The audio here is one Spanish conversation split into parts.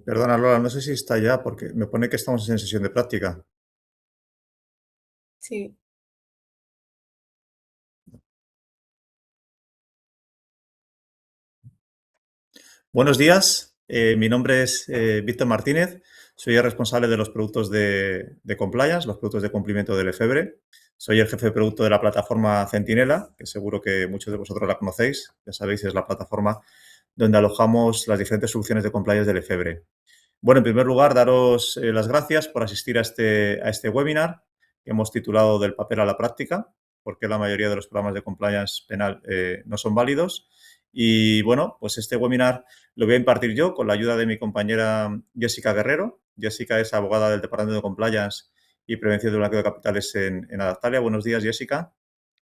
Perdona, Lola, no sé si está ya porque me pone que estamos en sesión de práctica. Sí, Buenos días, mi nombre es Víctor Martínez, soy el responsable de los productos de compliance, los productos de cumplimiento del Efebre. Soy el jefe de producto de la plataforma Centinela, que seguro que muchos de vosotros la conocéis. Ya sabéis, es la plataforma donde alojamos las diferentes soluciones de compliance del Efebre. Bueno, en primer lugar, daros las gracias por asistir a este webinar que hemos titulado Del papel a la práctica, porque la mayoría de los programas de compliance penal no son válidos. Y bueno, pues este webinar lo voy a impartir yo con la ayuda de mi compañera Jessica Guerrero. Jessica es abogada del Departamento de Compliance y Prevención del Blanqueo de Capitales en Adaptalia. Buenos días, Jessica.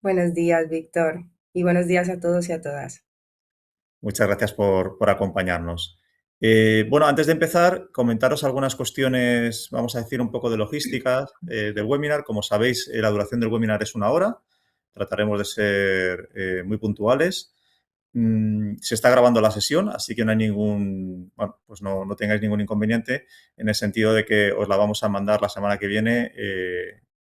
buenos días, Víctor, y buenos días a todos y a todas. Muchas gracias por acompañarnos. Bueno, antes de empezar, comentaros algunas cuestiones, vamos a decir, un poco de logística del webinar. Como sabéis, la duración del webinar es 1 hora. Trataremos de ser muy puntuales. Se está grabando la sesión, así que no hay bueno, pues no tengáis ningún inconveniente en el sentido de que os la vamos a mandar la semana que viene,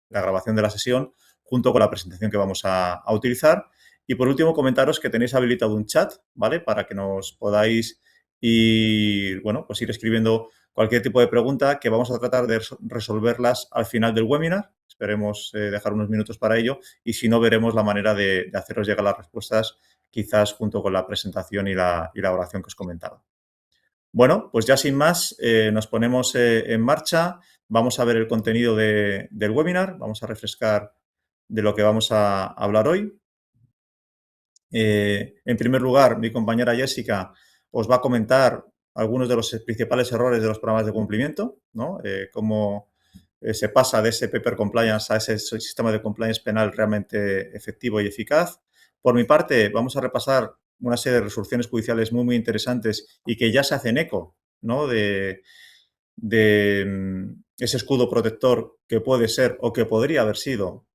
la grabación de la sesión, junto con la presentación que vamos a utilizar. Y por último, comentaros que tenéis habilitado un chat, ¿vale? Para que nos podáis ir, bueno, pues ir escribiendo cualquier tipo de pregunta que vamos a tratar de resolverlas al final del webinar. Esperemos dejar unos minutos para ello y si no, veremos la manera de haceros llegar las respuestas quizás junto con la presentación y la oración que os comentaba. Bueno, pues ya sin más, nos ponemos en marcha. Vamos a ver el contenido del webinar. Vamos a refrescar de lo que vamos a hablar hoy. En primer lugar, mi compañera Jessica os va a comentar algunos de los principales errores de los programas de cumplimiento, ¿no? Cómo se pasa de ese paper compliance a ese sistema de compliance penal realmente efectivo y eficaz. Por mi parte, vamos a repasar una serie de resoluciones judiciales muy interesantes y que ya se hacen eco, ¿no? de ese escudo protector que puede ser o que podría haber sido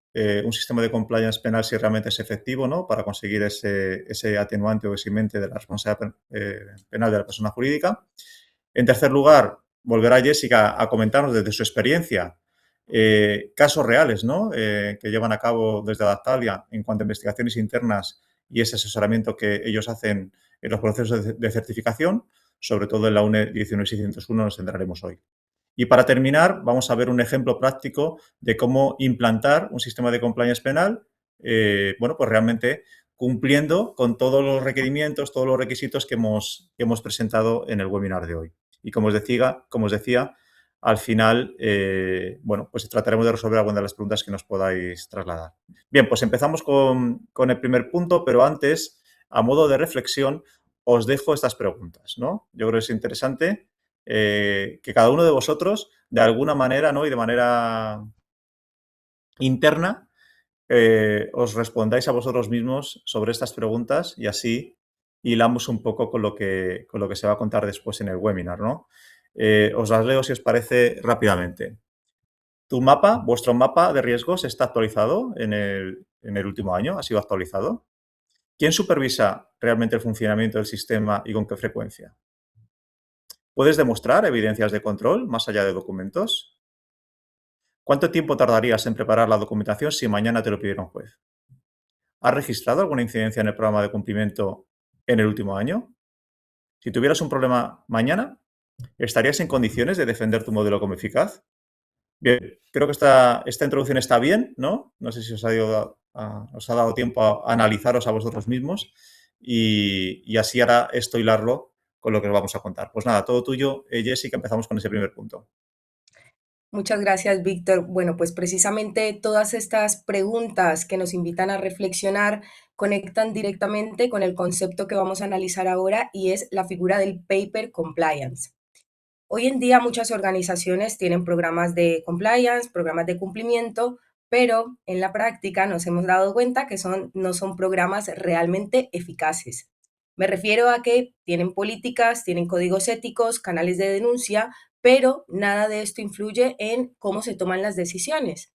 un sistema de compliance penal si realmente es efectivo, ¿no? Para conseguir ese atenuante o eximente de la responsabilidad penal de la persona jurídica. En tercer lugar, volverá Jessica a comentarnos desde su experiencia casos reales, ¿no? Que llevan a cabo desde Adaptalia en cuanto a investigaciones internas y ese asesoramiento que ellos hacen en los procesos de certificación, sobre todo en la UNE 19601 nos centraremos hoy. Y para terminar, vamos a ver un ejemplo práctico de cómo implantar un sistema de compliance penal, bueno, pues realmente cumpliendo con todos los requerimientos, todos los requisitos que hemos presentado en el webinar de hoy. Y como os decía, al final, bueno, pues trataremos de resolver algunas de las preguntas que nos podáis trasladar. Bien, pues empezamos con el primer punto, pero antes, a modo de reflexión, os dejo estas preguntas, ¿no? Yo creo que es interesante que cada uno de vosotros, de alguna manera, ¿no? Y de manera interna, os respondáis a vosotros mismos sobre estas preguntas y así hilamos un poco con lo que se va a contar después en el webinar, ¿no? Os las leo si os parece rápidamente. Vuestro mapa de riesgos está actualizado en el último año, ha sido actualizado. ¿Quién supervisa realmente el funcionamiento del sistema y con qué frecuencia? ¿Puedes demostrar evidencias de control más allá de documentos? ¿Cuánto tiempo tardarías en preparar la documentación si mañana te lo pidiera un juez? ¿Has registrado alguna incidencia en el programa de cumplimiento en el último año? Si tuvieras un problema mañana, ¿estarías en condiciones de defender tu modelo como eficaz? Bien, creo que esta introducción está bien, ¿no? No sé si os ha dado tiempo a analizaros a vosotros mismos y así hará esto hilarlo con lo que os vamos a contar. Pues nada, todo tuyo, Jessica, empezamos con ese primer punto. Muchas gracias, Víctor. Bueno, pues precisamente todas estas preguntas que nos invitan a reflexionar conectan directamente con el concepto que vamos a analizar ahora y es la figura del paper compliance. Hoy en día muchas organizaciones tienen programas de compliance, programas de cumplimiento, pero en la práctica nos hemos dado cuenta que no son programas realmente eficaces. Me refiero a que tienen políticas, tienen códigos éticos, canales de denuncia, pero nada de esto influye en cómo se toman las decisiones.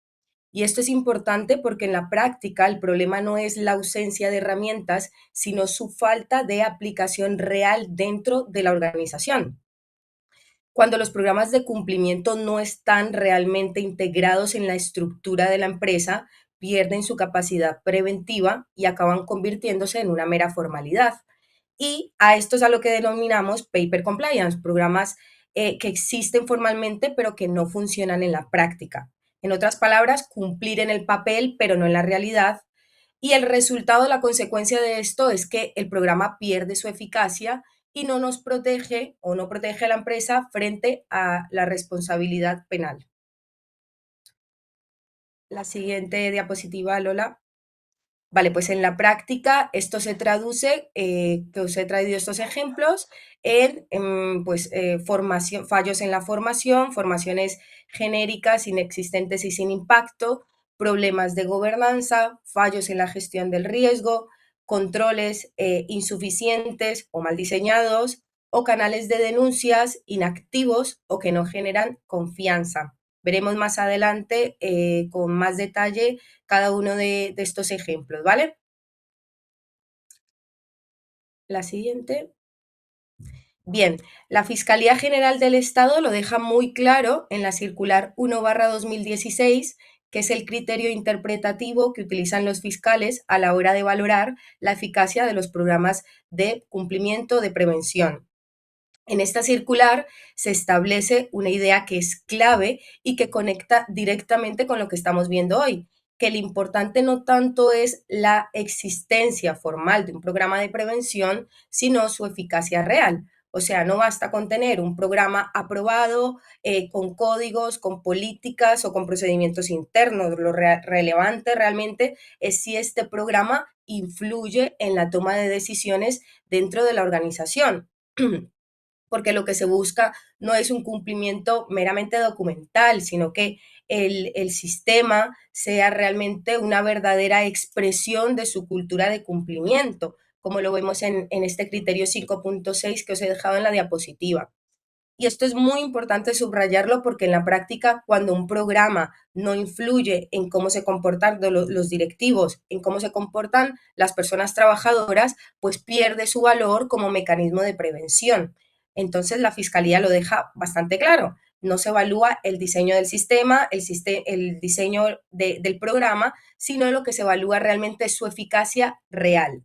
Y esto es importante porque en la práctica el problema no es la ausencia de herramientas, sino su falta de aplicación real dentro de la organización. Cuando los programas de cumplimiento no están realmente integrados en la estructura de la empresa, pierden su capacidad preventiva y acaban convirtiéndose en una mera formalidad. Y a esto es a lo que denominamos paper compliance, programas que existen formalmente pero que no funcionan en la práctica. En otras palabras, cumplir en el papel pero no en la realidad. Y el resultado, la consecuencia de esto es que el programa pierde su eficacia y no nos protege o no protege a la empresa frente a la responsabilidad penal. La siguiente diapositiva, Lola. Vale, pues en la práctica esto se traduce, que os he traído estos ejemplos, formación, fallos en la formación, formaciones genéricas, inexistentes y sin impacto, problemas de gobernanza, fallos en la gestión del riesgo, controles insuficientes o mal diseñados, o canales de denuncias inactivos o que no generan confianza. Veremos más adelante con más detalle cada uno de estos ejemplos, ¿vale? La siguiente. Bien, la Fiscalía General del Estado lo deja muy claro en la circular 1/2016, que es el criterio interpretativo que utilizan los fiscales a la hora de valorar la eficacia de los programas de cumplimiento de prevención. En esta circular se establece una idea que es clave y que conecta directamente con lo que estamos viendo hoy, que lo importante no tanto es la existencia formal de un programa de prevención, sino su eficacia real. O sea, no basta con tener un programa aprobado con códigos, con políticas o con procedimientos internos. Lo relevante realmente es si este programa influye en la toma de decisiones dentro de la organización. Porque lo que se busca no es un cumplimiento meramente documental, sino que el sistema sea realmente una verdadera expresión de su cultura de cumplimiento, como lo vemos en este criterio 5.6 que os he dejado en la diapositiva. Y esto es muy importante subrayarlo porque en la práctica, cuando un programa no influye en cómo se comportan los directivos, en cómo se comportan las personas trabajadoras, pues pierde su valor como mecanismo de prevención. Entonces, la Fiscalía lo deja bastante claro. No se evalúa el diseño del sistema, el diseño del programa, sino lo que se evalúa realmente es su eficacia real.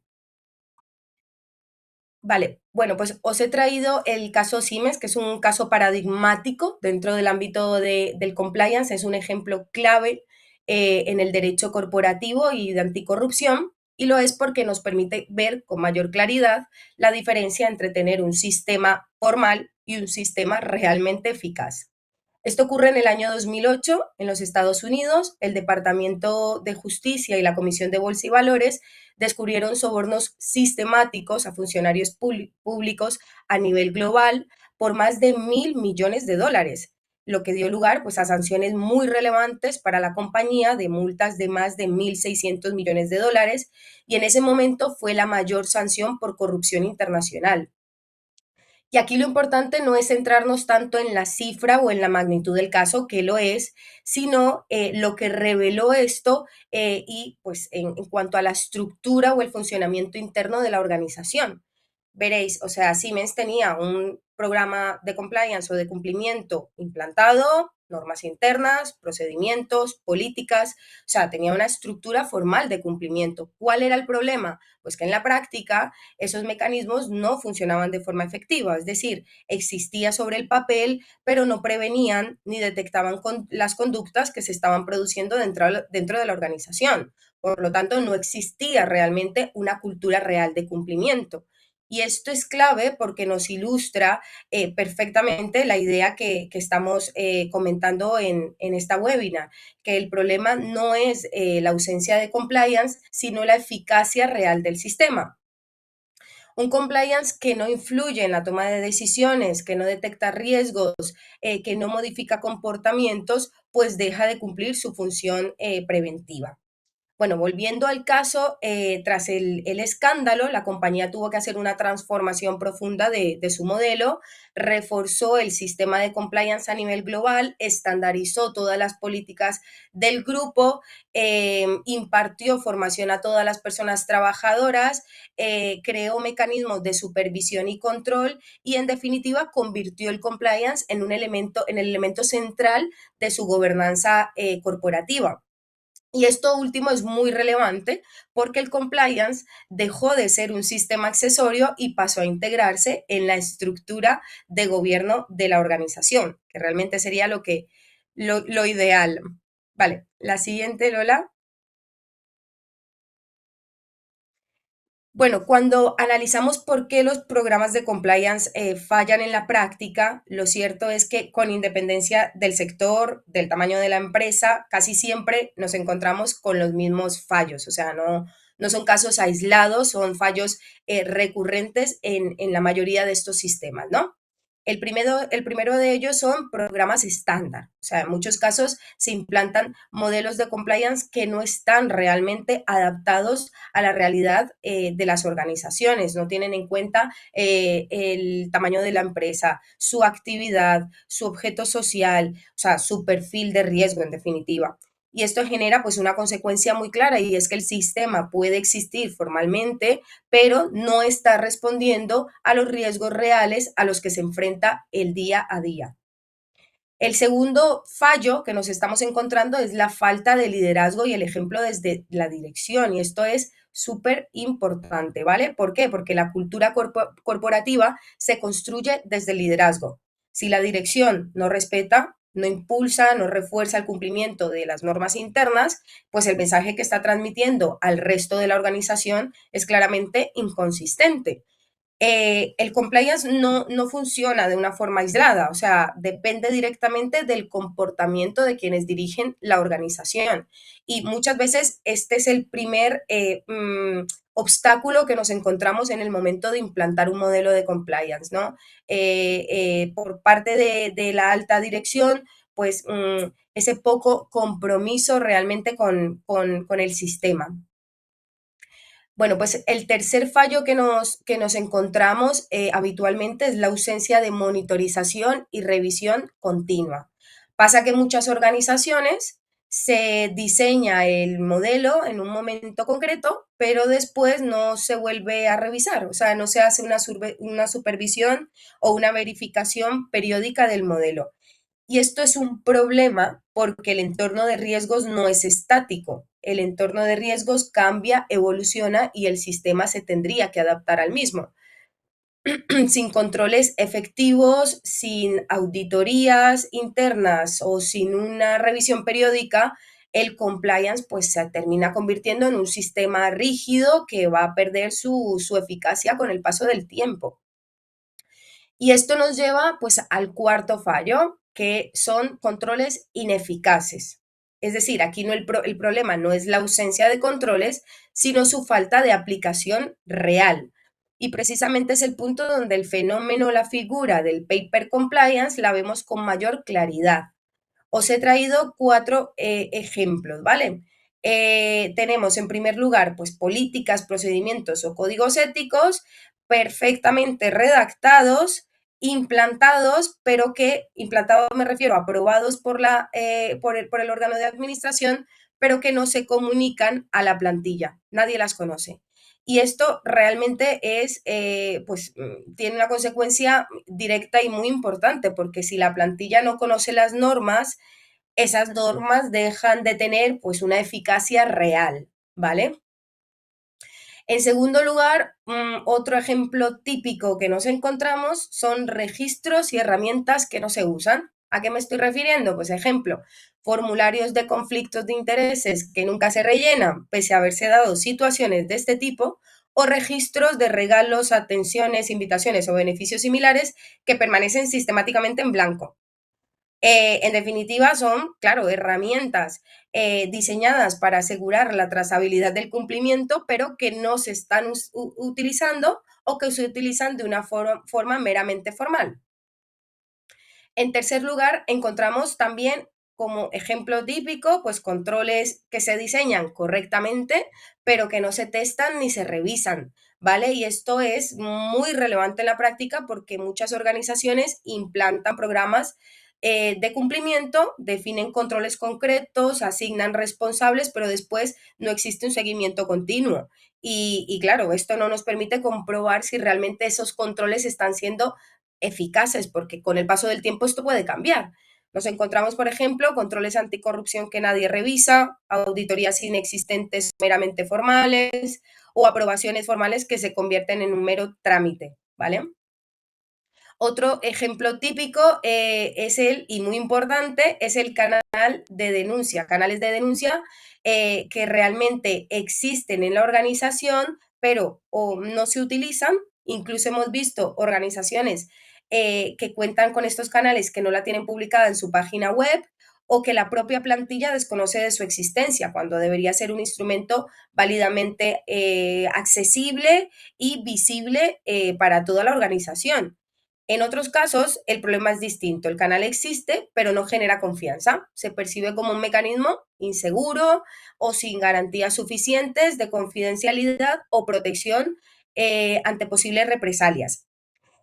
Vale, bueno, pues os he traído el caso Siemens, que es un caso paradigmático dentro del ámbito del compliance, es un ejemplo clave en el derecho corporativo y de anticorrupción, y lo es porque nos permite ver con mayor claridad la diferencia entre tener un sistema formal y un sistema realmente eficaz. Esto ocurre en el año 2008 en los Estados Unidos. El Departamento de Justicia y la Comisión de Bolsa y Valores descubrieron sobornos sistemáticos a funcionarios públicos a nivel global por más de 1.000 millones de dólares, lo que dio lugar pues, a sanciones muy relevantes para la compañía de multas de más de 1.600 millones de dólares y en ese momento fue la mayor sanción por corrupción internacional. Y aquí lo importante no es centrarnos tanto en la cifra o en la magnitud del caso, que lo es, sino lo que reveló esto y pues en cuanto a la estructura o el funcionamiento interno de la organización. Veréis, o sea, Siemens tenía un programa de compliance o de cumplimiento implantado, normas internas, procedimientos, políticas, o sea, tenía una estructura formal de cumplimiento. ¿Cuál era el problema? Pues que en la práctica esos mecanismos no funcionaban de forma efectiva, es decir, existía sobre el papel, pero no prevenían ni detectaban las conductas que se estaban produciendo dentro de la organización. Por lo tanto, no existía realmente una cultura real de cumplimiento. Y esto es clave porque nos ilustra perfectamente la idea que estamos comentando en esta webinar, que el problema no es la ausencia de compliance, sino la eficacia real del sistema. Un compliance que no influye en la toma de decisiones, que no detecta riesgos, que no modifica comportamientos, pues deja de cumplir su función preventiva. Bueno, volviendo al caso, tras el escándalo, la compañía tuvo que hacer una transformación profunda de su modelo, reforzó el sistema de compliance a nivel global, estandarizó todas las políticas del grupo, impartió formación a todas las personas trabajadoras, creó mecanismos de supervisión y control y, en definitiva, convirtió el compliance en en el elemento central de su gobernanza corporativa. Y esto último es muy relevante porque el compliance dejó de ser un sistema accesorio y pasó a integrarse en la estructura de gobierno de la organización, que realmente sería lo ideal. Vale, la siguiente, Lola. Bueno, cuando analizamos por qué los programas de compliance fallan en la práctica, lo cierto es que con independencia del sector, del tamaño de la empresa, casi siempre nos encontramos con los mismos fallos. O sea, no son casos aislados, son fallos recurrentes en la mayoría de estos sistemas, ¿no? El primero de ellos son programas estándar. O sea, en muchos casos se implantan modelos de compliance que no están realmente adaptados a la realidad de las organizaciones, no tienen en cuenta el tamaño de la empresa, su actividad, su objeto social, o sea, su perfil de riesgo en definitiva. Y esto genera pues una consecuencia muy clara y es que el sistema puede existir formalmente, pero no está respondiendo a los riesgos reales a los que se enfrenta el día a día. El segundo fallo que nos estamos encontrando es la falta de liderazgo y el ejemplo desde la dirección. Y esto es súper importante, ¿vale? ¿Por qué? Porque la cultura corporativa se construye desde el liderazgo. Si la dirección no respeta, no impulsa, no refuerza el cumplimiento de las normas internas, pues el mensaje que está transmitiendo al resto de la organización es claramente inconsistente. El compliance no funciona de una forma aislada, o sea, depende directamente del comportamiento de quienes dirigen la organización. Y muchas veces este es el primer obstáculo que nos encontramos en el momento de implantar un modelo de compliance, ¿no? Por parte de la alta dirección, pues ese poco compromiso realmente con el sistema. Bueno, pues el tercer fallo que nos encontramos habitualmente es la ausencia de monitorización y revisión continua. Pasa que muchas organizaciones se diseña el modelo en un momento concreto, pero después no se vuelve a revisar, o sea, no se hace una supervisión o una verificación periódica del modelo. Y esto es un problema porque el entorno de riesgos no es estático. El entorno de riesgos cambia, evoluciona y el sistema se tendría que adaptar al mismo. Sin controles efectivos, sin auditorías internas o sin una revisión periódica, el compliance pues se termina convirtiendo en un sistema rígido que va a perder su eficacia con el paso del tiempo. Y esto nos lleva pues al cuarto fallo, que son controles ineficaces. Es decir, aquí el problema no es la ausencia de controles, sino su falta de aplicación real. Y precisamente es el punto donde el fenómeno, la figura del paper compliance la vemos con mayor claridad. Os he traído cuatro ejemplos, ¿vale? Tenemos en primer lugar, pues políticas, procedimientos o códigos éticos perfectamente redactados, implantados, pero que, implantados me refiero, aprobados por el órgano de administración, pero que no se comunican a la plantilla, nadie las conoce. Y esto realmente pues, tiene una consecuencia directa y muy importante, porque si la plantilla no conoce las normas, esas normas dejan de tener pues una eficacia real, ¿vale? En segundo lugar, otro ejemplo típico que nos encontramos son registros y herramientas que no se usan. ¿A qué me estoy refiriendo? Pues ejemplo, formularios de conflictos de intereses que nunca se rellenan, pese a haberse dado situaciones de este tipo, o registros de regalos, atenciones, invitaciones o beneficios similares que permanecen sistemáticamente en blanco. En definitiva, son, claro, herramientas diseñadas para asegurar la trazabilidad del cumplimiento, pero que no se están utilizando o que se utilizan de una forma meramente formal. En tercer lugar, encontramos también como ejemplo típico, pues controles que se diseñan correctamente, pero que no se testan ni se revisan, ¿vale? Y esto es muy relevante en la práctica porque muchas organizaciones implantan programas de cumplimiento, definen controles concretos, asignan responsables, pero después no existe un seguimiento continuo. Y claro, esto no nos permite comprobar si realmente esos controles están siendo eficaces, porque con el paso del tiempo esto puede cambiar. Nos encontramos, por ejemplo, controles anticorrupción que nadie revisa, auditorías inexistentes meramente formales o aprobaciones formales que se convierten en un mero trámite, ¿vale? Otro ejemplo típico es y muy importante, es el canal de denuncia, canales de denuncia que realmente existen en la organización, pero o no se utilizan. Incluso hemos visto organizaciones que cuentan con estos canales que no la tienen publicada en su página web o que la propia plantilla desconoce de su existencia, cuando debería ser un instrumento válidamente accesible y visible para toda la organización. En otros casos, el problema es distinto. El canal existe, pero no genera confianza. Se percibe como un mecanismo inseguro o sin garantías suficientes de confidencialidad o protección ante posibles represalias.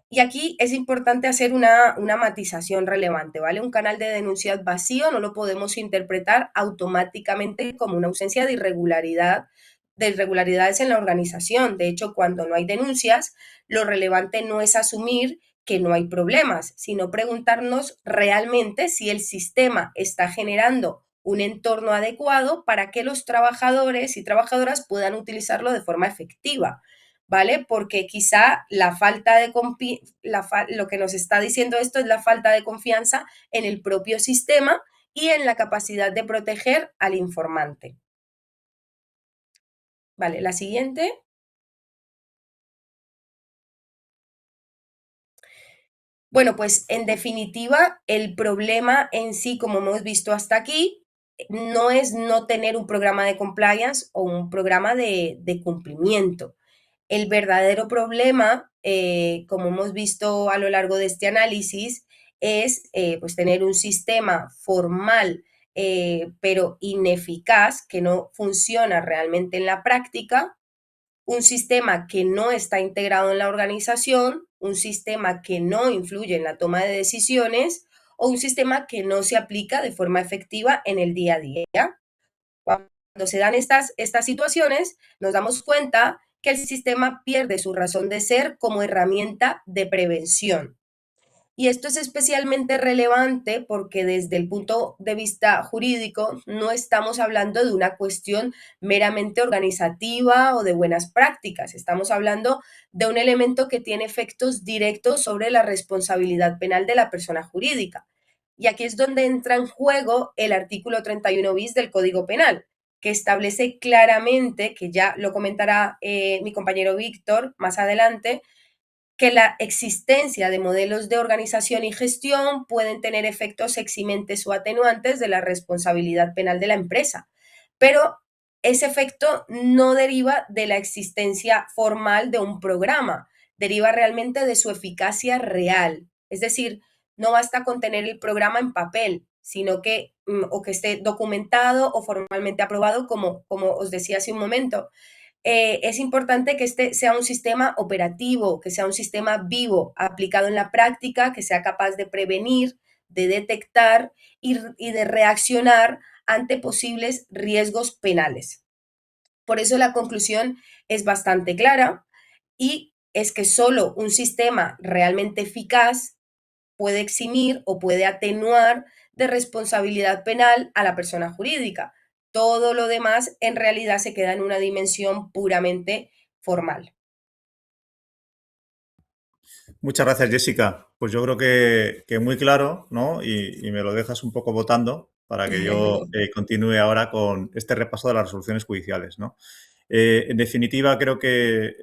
Y aquí es importante hacer una matización relevante, ¿vale? Un canal de denuncias vacío no lo podemos interpretar automáticamente como una ausencia de irregularidades en la organización. De hecho, cuando no hay denuncias, lo relevante no es asumir que no hay problemas, sino preguntarnos realmente si el sistema está generando un entorno adecuado para que los trabajadores y trabajadoras puedan utilizarlo de forma efectiva. ¿Vale? Porque quizá lo que nos está diciendo esto es la falta de confianza en el propio sistema y en la capacidad de proteger al informante. Vale, la siguiente. Bueno, pues en definitiva, el problema en sí, como hemos visto hasta aquí, no es no tener un programa de compliance o un programa de cumplimiento. El verdadero problema, como hemos visto a lo largo de este análisis, es pues tener un sistema formal, pero ineficaz, que no funciona realmente en la práctica, un sistema que no está integrado en la organización, un sistema que no influye en la toma de decisiones o un sistema que no se aplica de forma efectiva en el día a día. Cuando se dan estas situaciones, nos damos cuenta que el sistema pierde su razón de ser como herramienta de prevención. Y esto es especialmente relevante porque desde el punto de vista jurídico no estamos hablando de una cuestión meramente organizativa o de buenas prácticas, estamos hablando de un elemento que tiene efectos directos sobre la responsabilidad penal de la persona jurídica. Y aquí es donde entra en juego el artículo 31 bis del Código Penal, que establece claramente, que ya lo comentará mi compañero Víctor más adelante, que la existencia de modelos de organización y gestión pueden tener efectos eximentes o atenuantes de la responsabilidad penal de la empresa, pero ese efecto no deriva de la existencia formal de un programa, deriva realmente de su eficacia real. Es decir, no basta con tener el programa en papel, sino que o que esté documentado o formalmente aprobado, como os decía hace un momento. Es importante que este sea un sistema operativo, que sea un sistema vivo, aplicado en la práctica, que sea capaz de prevenir, de detectar y de reaccionar ante posibles riesgos penales. Por eso la conclusión es bastante clara y es que solo un sistema realmente eficaz puede eximir o puede atenuar de responsabilidad penal a la persona jurídica. Todo lo demás en realidad se queda en una dimensión puramente formal. Muchas gracias, Jessica. Pues yo creo que muy claro, ¿no? Y me lo dejas un poco votando para que yo continúe ahora con este repaso de las resoluciones judiciales, ¿no? En definitiva, creo que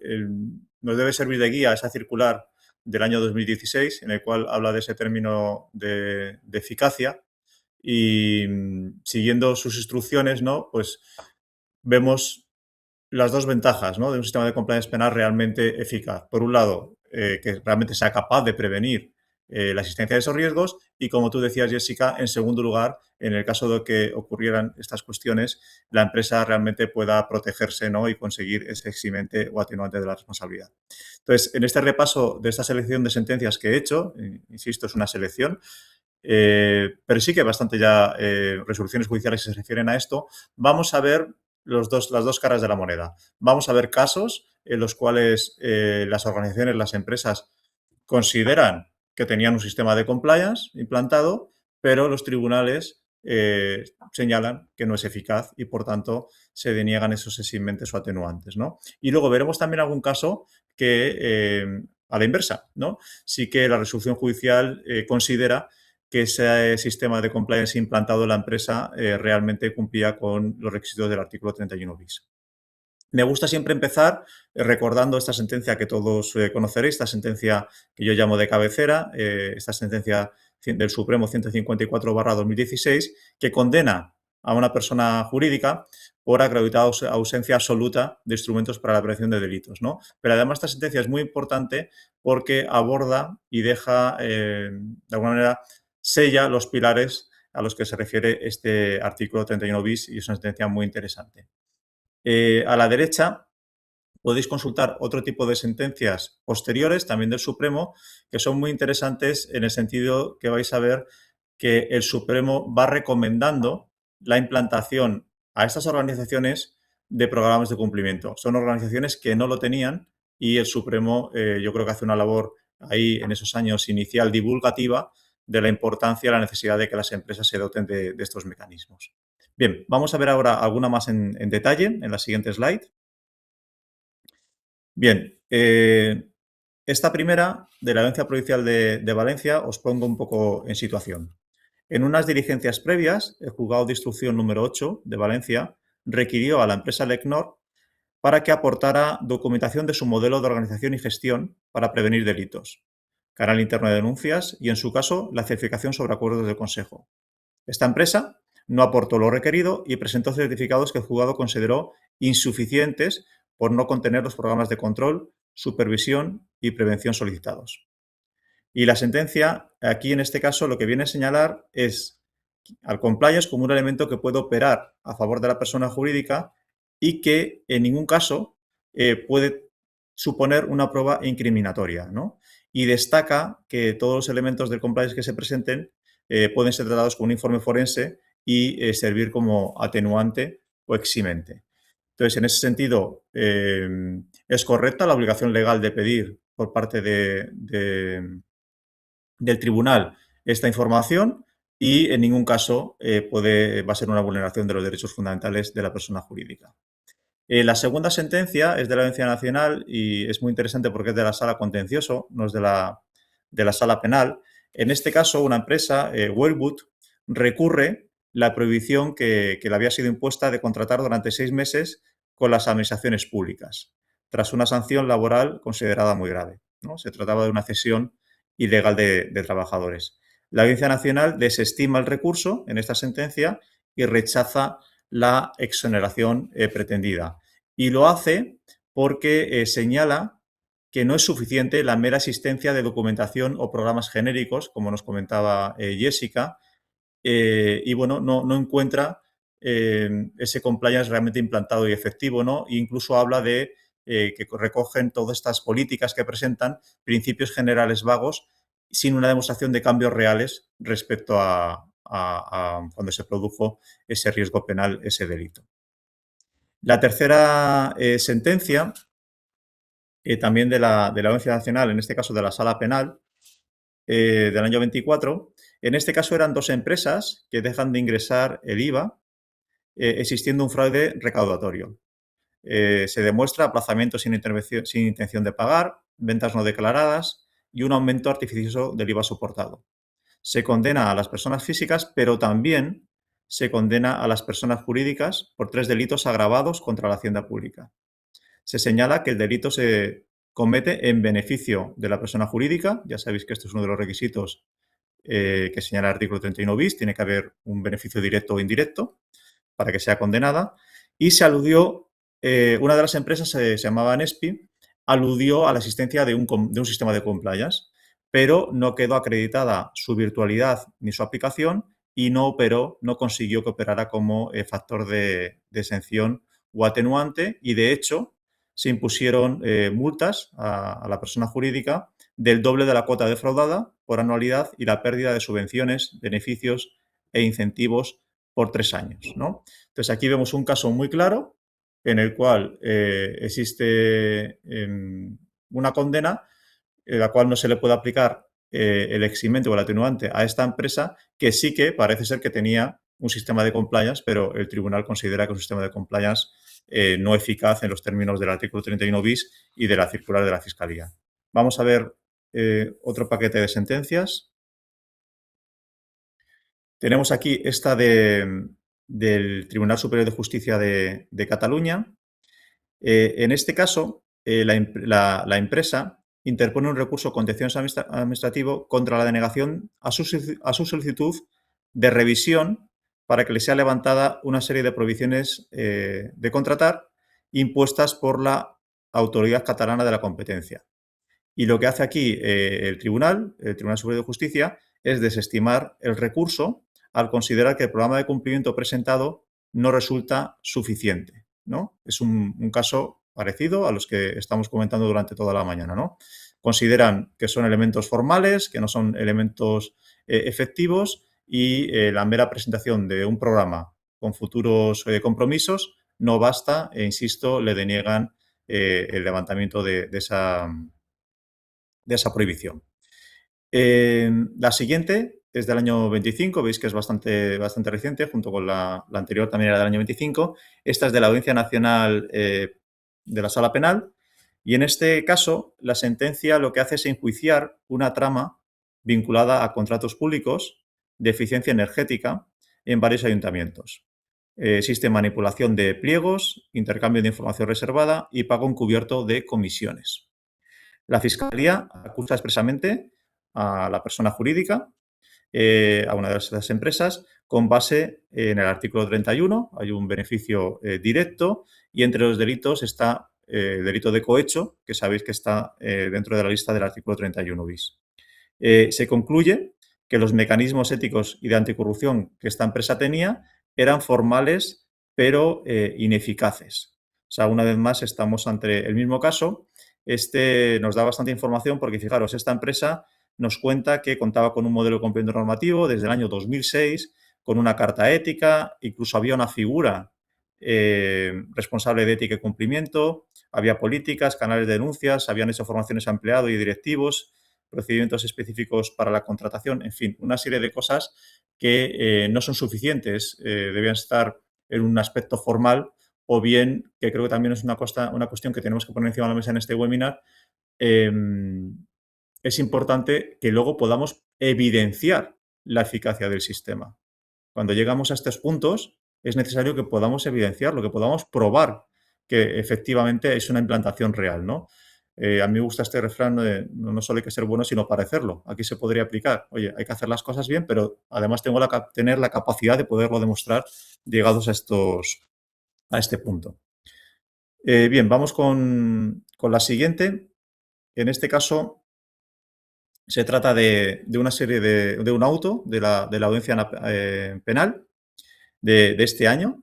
nos debe servir de guía esa circular del año 2016, en el cual habla de ese término de eficacia y siguiendo sus instrucciones, ¿no? Pues vemos las dos ventajas, ¿no? De un sistema de compliance penal realmente eficaz. Por un lado, que realmente sea capaz de prevenir la existencia de esos riesgos y, como tú decías, Jessica, en segundo lugar, en el caso de que ocurrieran estas cuestiones, la empresa realmente pueda protegerse, ¿no?, y conseguir ese eximente o atenuante de la responsabilidad. Entonces, en este repaso de esta selección de sentencias que he hecho, insisto, es una selección, pero sí que hay bastante ya resoluciones judiciales que se refieren a esto, vamos a ver las dos caras de la moneda. Vamos a ver casos en los cuales las organizaciones, las empresas, consideran que tenían un sistema de compliance implantado, pero los tribunales señalan que no es eficaz y, por tanto, se deniegan esos eximentes o atenuantes, ¿no? Y luego veremos también algún caso que, a la inversa, ¿no?, sí que la resolución judicial considera que ese sistema de compliance implantado en la empresa realmente cumplía con los requisitos del artículo 31 bis. Me gusta siempre empezar recordando esta sentencia que todos conoceréis, esta sentencia que yo llamo de cabecera, esta sentencia del Supremo 154/2016, que condena a una persona jurídica por acreditada ausencia absoluta de instrumentos para la prevención de delitos, ¿no? Pero además esta sentencia es muy importante porque aborda y deja, de alguna manera, sella los pilares a los que se refiere este artículo 31 bis y es una sentencia muy interesante. A la derecha podéis consultar otro tipo de sentencias posteriores, también del Supremo, que son muy interesantes en el sentido que vais a ver que el Supremo va recomendando la implantación a estas organizaciones de programas de cumplimiento. Son organizaciones que no lo tenían y el Supremo yo creo que hace una labor ahí en esos años inicial divulgativa de la importancia y la necesidad de que las empresas se doten de estos mecanismos. Bien, vamos a ver ahora alguna más en detalle en la siguiente slide. Bien, esta primera, de la Audiencia Provincial de Valencia, os pongo un poco en situación. En unas diligencias previas, el Juzgado de Instrucción número 8 de Valencia requirió a la empresa Lecnor para que aportara documentación de su modelo de organización y gestión para prevenir delitos, canal interno de denuncias y, en su caso, la certificación sobre acuerdos del Consejo. Esta empresa no aportó lo requerido y presentó certificados que el juzgado consideró insuficientes por no contener los programas de control, supervisión y prevención solicitados. Y la sentencia, aquí en este caso, lo que viene a señalar es al compliance como un elemento que puede operar a favor de la persona jurídica y que en ningún caso puede suponer una prueba incriminatoria, ¿no? Y destaca que todos los elementos del compliance que se presenten pueden ser tratados con un informe forense y servir como atenuante o eximente. Entonces, en ese sentido, es correcta la obligación legal de pedir por parte del tribunal esta información y en ningún caso va a ser una vulneración de los derechos fundamentales de la persona jurídica. La segunda sentencia es de la Audiencia Nacional y es muy interesante porque es de la sala contencioso, no es de la sala penal. En este caso, una empresa, Wellwood, recurre la prohibición que le había sido impuesta de contratar durante 6 meses con las administraciones públicas, tras una sanción laboral considerada muy grave, ¿no? Se trataba de una cesión ilegal de trabajadores. La Audiencia Nacional desestima el recurso en esta sentencia y rechaza la exoneración pretendida. Y lo hace porque señala que no es suficiente la mera existencia de documentación o programas genéricos, como nos comentaba Jessica, y bueno, no encuentra ese compliance realmente implantado y efectivo, ¿no? E incluso habla de que recogen todas estas políticas que presentan principios generales vagos sin una demostración de cambios reales respecto a cuando se produjo ese riesgo penal, ese delito. La tercera sentencia, también de la Audiencia Nacional, en este caso de la Sala Penal, del año 24, en este caso eran 2 empresas que dejan de ingresar el IVA existiendo un fraude recaudatorio. Se demuestra aplazamiento sin intención de pagar, ventas no declaradas y un aumento artificioso del IVA soportado. Se condena a las personas físicas, pero también se condena a las personas jurídicas por 3 delitos agravados contra la hacienda pública. Se señala que el delito se comete en beneficio de la persona jurídica. Ya sabéis que esto es uno de los requisitos que señala el artículo 31 bis. Tiene que haber un beneficio directo o indirecto para que sea condenada. Y se aludió, una de las empresas se llamaba Nespi, aludió a la existencia de un sistema de compliance. pero no quedó acreditada su virtualidad ni su aplicación y no operó, no consiguió que operara como factor de exención o atenuante, y de hecho se impusieron multas a la persona jurídica del doble de la cuota defraudada por anualidad y la pérdida de subvenciones, beneficios e incentivos por 3 años, ¿no? Entonces, aquí vemos un caso muy claro en el cual existe una condena en la cual no se le puede aplicar el eximente o el atenuante a esta empresa, que sí que parece ser que tenía un sistema de compliance, pero el tribunal considera que es un sistema de compliance no eficaz en los términos del artículo 31 bis y de la circular de la Fiscalía. Vamos a ver otro paquete de sentencias. Tenemos aquí esta del Tribunal Superior de Justicia de Cataluña. En este caso, la empresa interpone un recurso contencioso administrativo contra la denegación a su solicitud de revisión para que le sea levantada una serie de prohibiciones de contratar impuestas por la Autoridad Catalana de la Competencia. Y lo que hace aquí el Tribunal Superior de Justicia, es desestimar el recurso al considerar que el programa de cumplimiento presentado no resulta suficiente, ¿no? Es un caso parecido a los que estamos comentando durante toda la mañana, ¿no? Consideran que son elementos formales, que no son elementos efectivos, y la mera presentación de un programa con futuros compromisos no basta e, insisto, le deniegan el levantamiento de esa prohibición. La siguiente es del año 25, veis que es bastante reciente, junto con la anterior también era del año 25. Esta es de la Audiencia Nacional de la Sala Penal, y en este caso la sentencia lo que hace es enjuiciar una trama vinculada a contratos públicos de eficiencia energética en varios ayuntamientos. Existe manipulación de pliegos, intercambio de información reservada y pago encubierto de comisiones. La Fiscalía acusa expresamente a la persona jurídica, a una de esas empresas, con base en el artículo 31. Hay un beneficio directo, y entre los delitos está el delito de cohecho, que sabéis que está dentro de la lista del artículo 31 bis. Se concluye que los mecanismos éticos y de anticorrupción que esta empresa tenía eran formales, pero ineficaces. O sea, una vez más estamos ante el mismo caso. Este nos da bastante información porque, fijaros, esta empresa nos cuenta que contaba con un modelo de cumplimiento normativo desde el año 2006, con una carta ética, incluso había una figura responsable de ética y cumplimiento, había políticas, canales de denuncias, habían hecho formaciones a empleados y directivos, procedimientos específicos para la contratación, en fin, una serie de cosas que no son suficientes, debían estar en un aspecto formal, o bien, que creo que también es una cuestión que tenemos que poner encima de la mesa en este webinar, es importante que luego podamos evidenciar la eficacia del sistema. Cuando llegamos a estos puntos, es necesario que podamos evidenciarlo, que podamos probar que efectivamente es una implantación real, ¿no? A mí me gusta este refrán de no solo hay que ser bueno, sino parecerlo. Aquí se podría aplicar, oye, hay que hacer las cosas bien, pero además tengo tener la capacidad de poderlo demostrar llegados a este punto. Bien, vamos con la siguiente. En este caso, se trata de una serie de un auto de la Audiencia Penal de este año,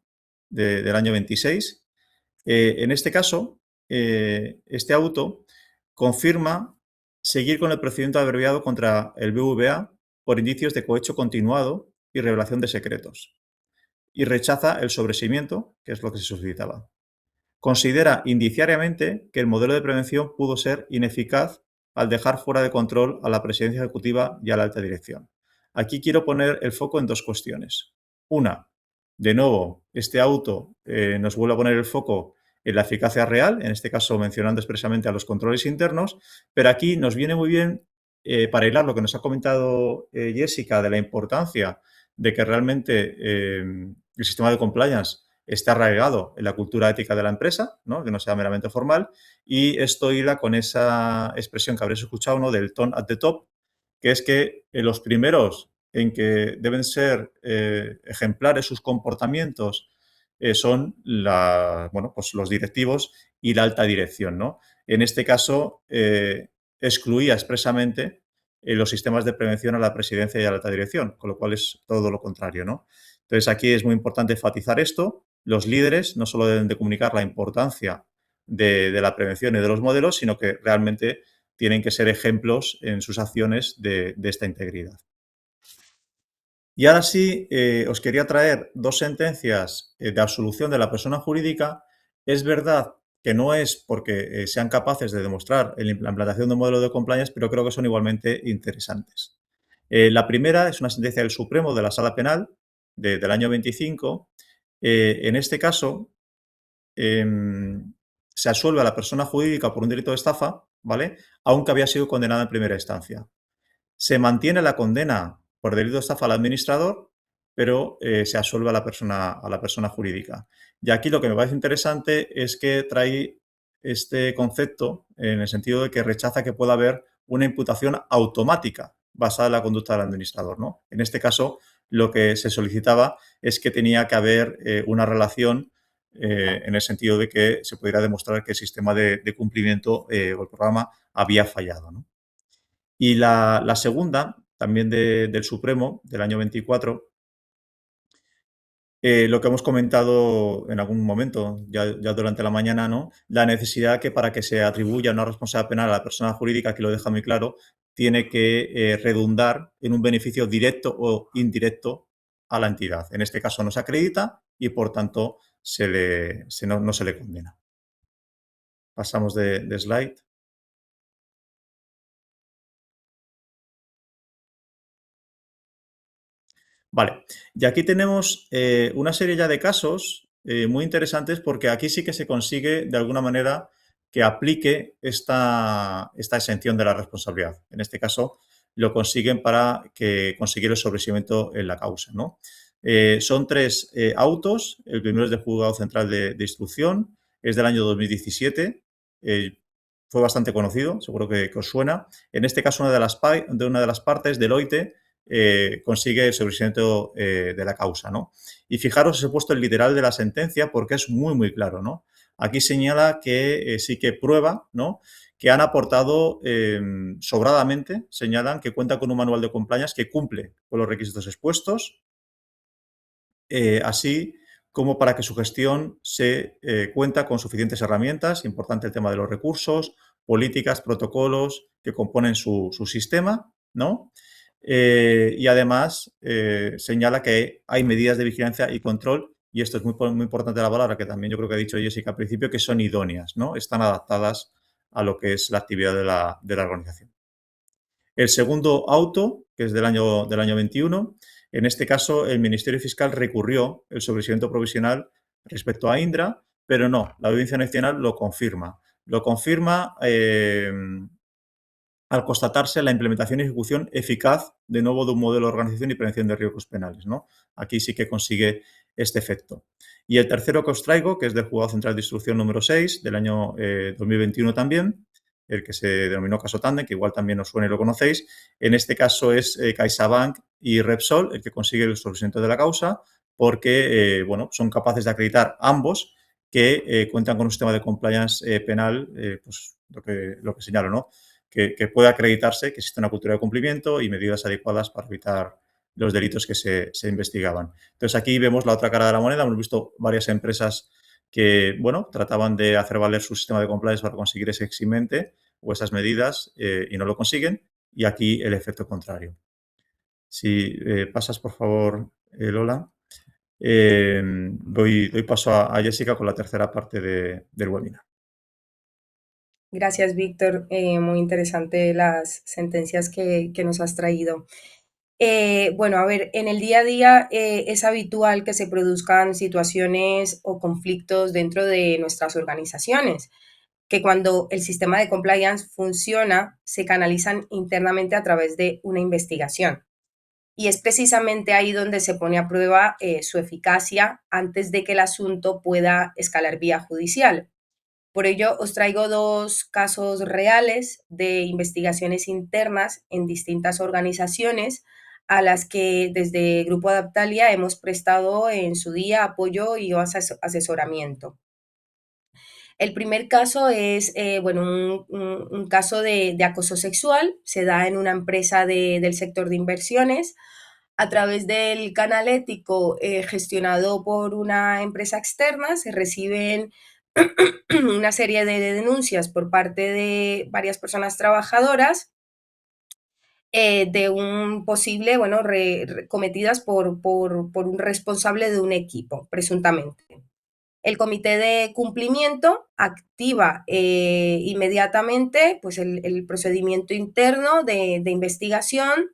del año 26. En este caso, este auto confirma seguir con el procedimiento abreviado contra el BVA por indicios de cohecho continuado y revelación de secretos, y rechaza el sobreseimiento, que es lo que se solicitaba. Considera indiciariamente que el modelo de prevención pudo ser ineficaz al dejar fuera de control a la presidencia ejecutiva y a la alta dirección. Aquí quiero poner el foco en dos cuestiones. Una, de nuevo, este auto nos vuelve a poner el foco en la eficacia real, en este caso mencionando expresamente a los controles internos, pero aquí nos viene muy bien para hilar lo que nos ha comentado Jessica de la importancia de que realmente el sistema de compliance esté arraigado en la cultura ética de la empresa, ¿no? Que no sea meramente formal, y esto hila con esa expresión que habréis escuchado, ¿no? Del tone at the top, que es que los primeros en que deben ser ejemplares sus comportamientos son pues los directivos y la alta dirección, ¿no? En este caso, excluía expresamente los sistemas de prevención a la presidencia y a la alta dirección, con lo cual es todo lo contrario, ¿no? Entonces, aquí es muy importante enfatizar esto. Los líderes no solo deben de comunicar la importancia de la prevención y de los modelos, sino que realmente tienen que ser ejemplos en sus acciones de esta integridad. Y ahora sí, os quería traer dos sentencias de absolución de la persona jurídica. Es verdad que no es porque sean capaces de demostrar la implantación de un modelo de compliance, pero creo que son igualmente interesantes. La primera es una sentencia del Supremo de la Sala Penal del año 25. En este caso, se absuelve a la persona jurídica por un delito de estafa, ¿vale? Aunque había sido condenada en primera instancia. Se mantiene la condena por delito de estafa al administrador, pero se absuelve a la persona jurídica. Y aquí lo que me parece interesante es que trae este concepto en el sentido de que rechaza que pueda haber una imputación automática basada en la conducta del administrador, ¿no? En este caso, lo que se solicitaba es que tenía que haber una relación en el sentido de que se pudiera demostrar que el sistema de cumplimiento o el programa había fallado, ¿no? Y la segunda, también del Supremo, del año 24, lo que hemos comentado en algún momento, ya durante la mañana, ¿no? La necesidad que para que se atribuya una responsabilidad penal a la persona jurídica, que lo deja muy claro, tiene que redundar en un beneficio directo o indirecto a la entidad. En este caso no se acredita y, por tanto, no se le condena. Pasamos de slide. Vale, y aquí tenemos una serie ya de casos muy interesantes porque aquí sí que se consigue de alguna manera que aplique esta exención de la responsabilidad. En este caso, lo consiguen para que conseguir el sobreseimiento en la causa, ¿no? Son tres autos. El primero es del Juzgado Central de Instrucción, es del año 2017. eh, Fue bastante conocido, seguro que os suena. En este caso, una de las partes, Deloitte, consigue el sobreseimiento de la causa, ¿no? Y fijaros, os he puesto el literal de la sentencia porque es muy, muy claro, ¿no? Aquí señala que sí que prueba, ¿no? Que han aportado sobradamente, señalan que cuenta con un manual de compliance que cumple con los requisitos expuestos, así como para que su gestión se cuenta con suficientes herramientas, importante el tema de los recursos, políticas, protocolos que componen su sistema, ¿no? Y además señala que hay medidas de vigilancia y control, y esto es muy importante la palabra que también yo creo que ha dicho Jessica al principio, que son idóneas, ¿no? Están adaptadas a lo que es la actividad de la organización. El segundo auto, que es del año 21, en este caso el Ministerio Fiscal recurrió el sobreseimiento provisional respecto a Indra, pero no, la Audiencia Nacional lo confirma. Lo confirma al constatarse la implementación y ejecución eficaz de nuevo de un modelo de organización y prevención de riesgos penales, ¿no? Aquí sí que consigue este efecto. Y el tercero que os traigo, que es del Juzgado Central de Instrucción número 6, del año 2021 también, el que se denominó caso Tandem, que igual también os suena y lo conocéis. En este caso es CaixaBank y Repsol el que consigue el sobreseimiento de la causa, porque bueno, son capaces de acreditar ambos que cuentan con un sistema de compliance penal, pues lo que señalo, ¿no? Que pueda acreditarse que existe una cultura de cumplimiento y medidas adecuadas para evitar los delitos que se investigaban. Entonces, aquí vemos la otra cara de la moneda. Hemos visto varias empresas que, bueno, trataban de hacer valer su sistema de compliance para conseguir ese eximente o esas medidas y no lo consiguen. Y aquí el efecto contrario. Si pasas, por favor, Lola, doy paso a Jessica con la tercera parte del webinar. Gracias, Víctor. Muy interesante las sentencias que nos has traído. Bueno, a ver, en el día a día es habitual que se produzcan situaciones o conflictos dentro de nuestras organizaciones, que cuando el sistema de compliance funciona, se canalizan internamente a través de una investigación. Y es precisamente ahí donde se pone a prueba su eficacia antes de que el asunto pueda escalar vía judicial. Por ello, os traigo dos casos reales de investigaciones internas en distintas organizaciones a las que desde Grupo Adaptalia hemos prestado en su día apoyo y asesoramiento. El primer caso es, bueno, un caso de acoso sexual, se da en una empresa del sector de inversiones a través del canal ético gestionado por una empresa externa. Se reciben una serie de denuncias por parte de varias personas trabajadoras de un posible, bueno, cometidas por un responsable de un equipo, presuntamente. El comité de cumplimiento activa inmediatamente pues, el procedimiento interno de investigación,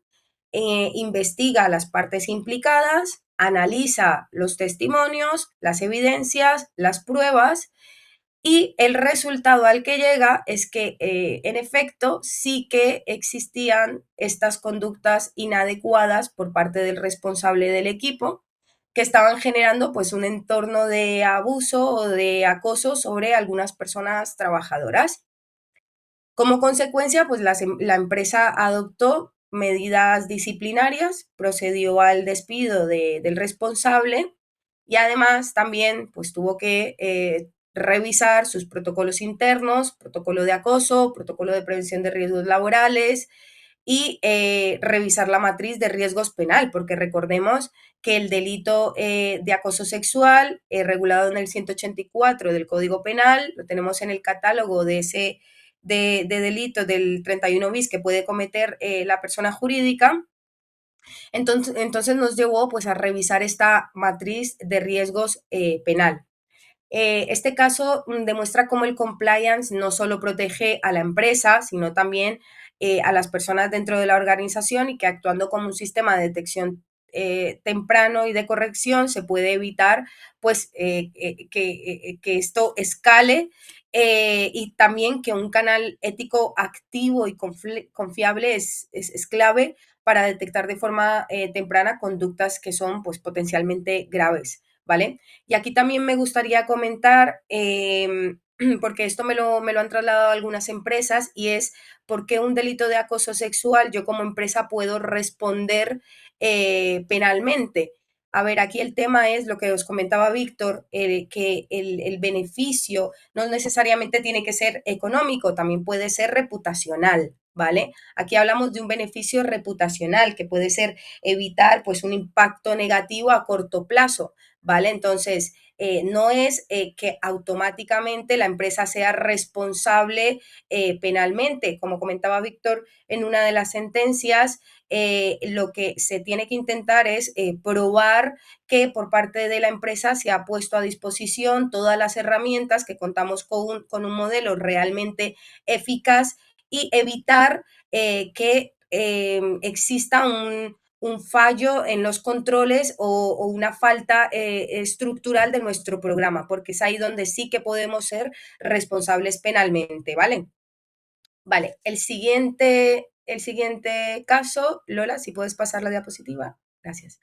investiga a las partes implicadas, analiza los testimonios, las evidencias, las pruebas y el resultado al que llega es que, en efecto, sí que existían estas conductas inadecuadas por parte del responsable del equipo, que estaban generando pues un entorno de abuso o de acoso sobre algunas personas trabajadoras. Como consecuencia, pues la empresa adoptó medidas disciplinarias, procedió al despido del responsable y además también pues tuvo que revisar sus protocolos internos, protocolo de acoso, protocolo de prevención de riesgos laborales y revisar la matriz de riesgos penal, porque recordemos que el delito de acoso sexual, regulado en el 184 del Código Penal, lo tenemos en el catálogo de ese de delito del 31 bis que puede cometer la persona jurídica. Entonces nos llevó pues a revisar esta matriz de riesgos penal. Este caso demuestra cómo el compliance no solo protege a la empresa, sino también a las personas dentro de la organización y que actuando como un sistema de detección temprano y de corrección se puede evitar pues que esto escale y también que un canal ético activo y confiable es clave para detectar de forma temprana conductas que son pues potencialmente graves, ¿vale? Y aquí también me gustaría comentar, porque esto me lo han trasladado algunas empresas, y es por qué un delito de acoso sexual yo como empresa puedo responder penalmente. A ver, aquí el tema es lo que os comentaba Víctor, que el beneficio no necesariamente tiene que ser económico, también puede ser reputacional, ¿vale? Aquí hablamos de un beneficio reputacional que puede ser evitar pues un impacto negativo a corto plazo, ¿vale? Entonces, no es que automáticamente la empresa sea responsable penalmente. Como comentaba Víctor en una de las sentencias, lo que se tiene que intentar es probar que por parte de la empresa se ha puesto a disposición todas las herramientas, que contamos con un modelo realmente eficaz y evitar que exista un fallo en los controles o una falta estructural de nuestro programa, porque es ahí donde sí que podemos ser responsables penalmente, ¿vale? Vale, el siguiente caso, Lola, si puedes pasar la diapositiva. Gracias.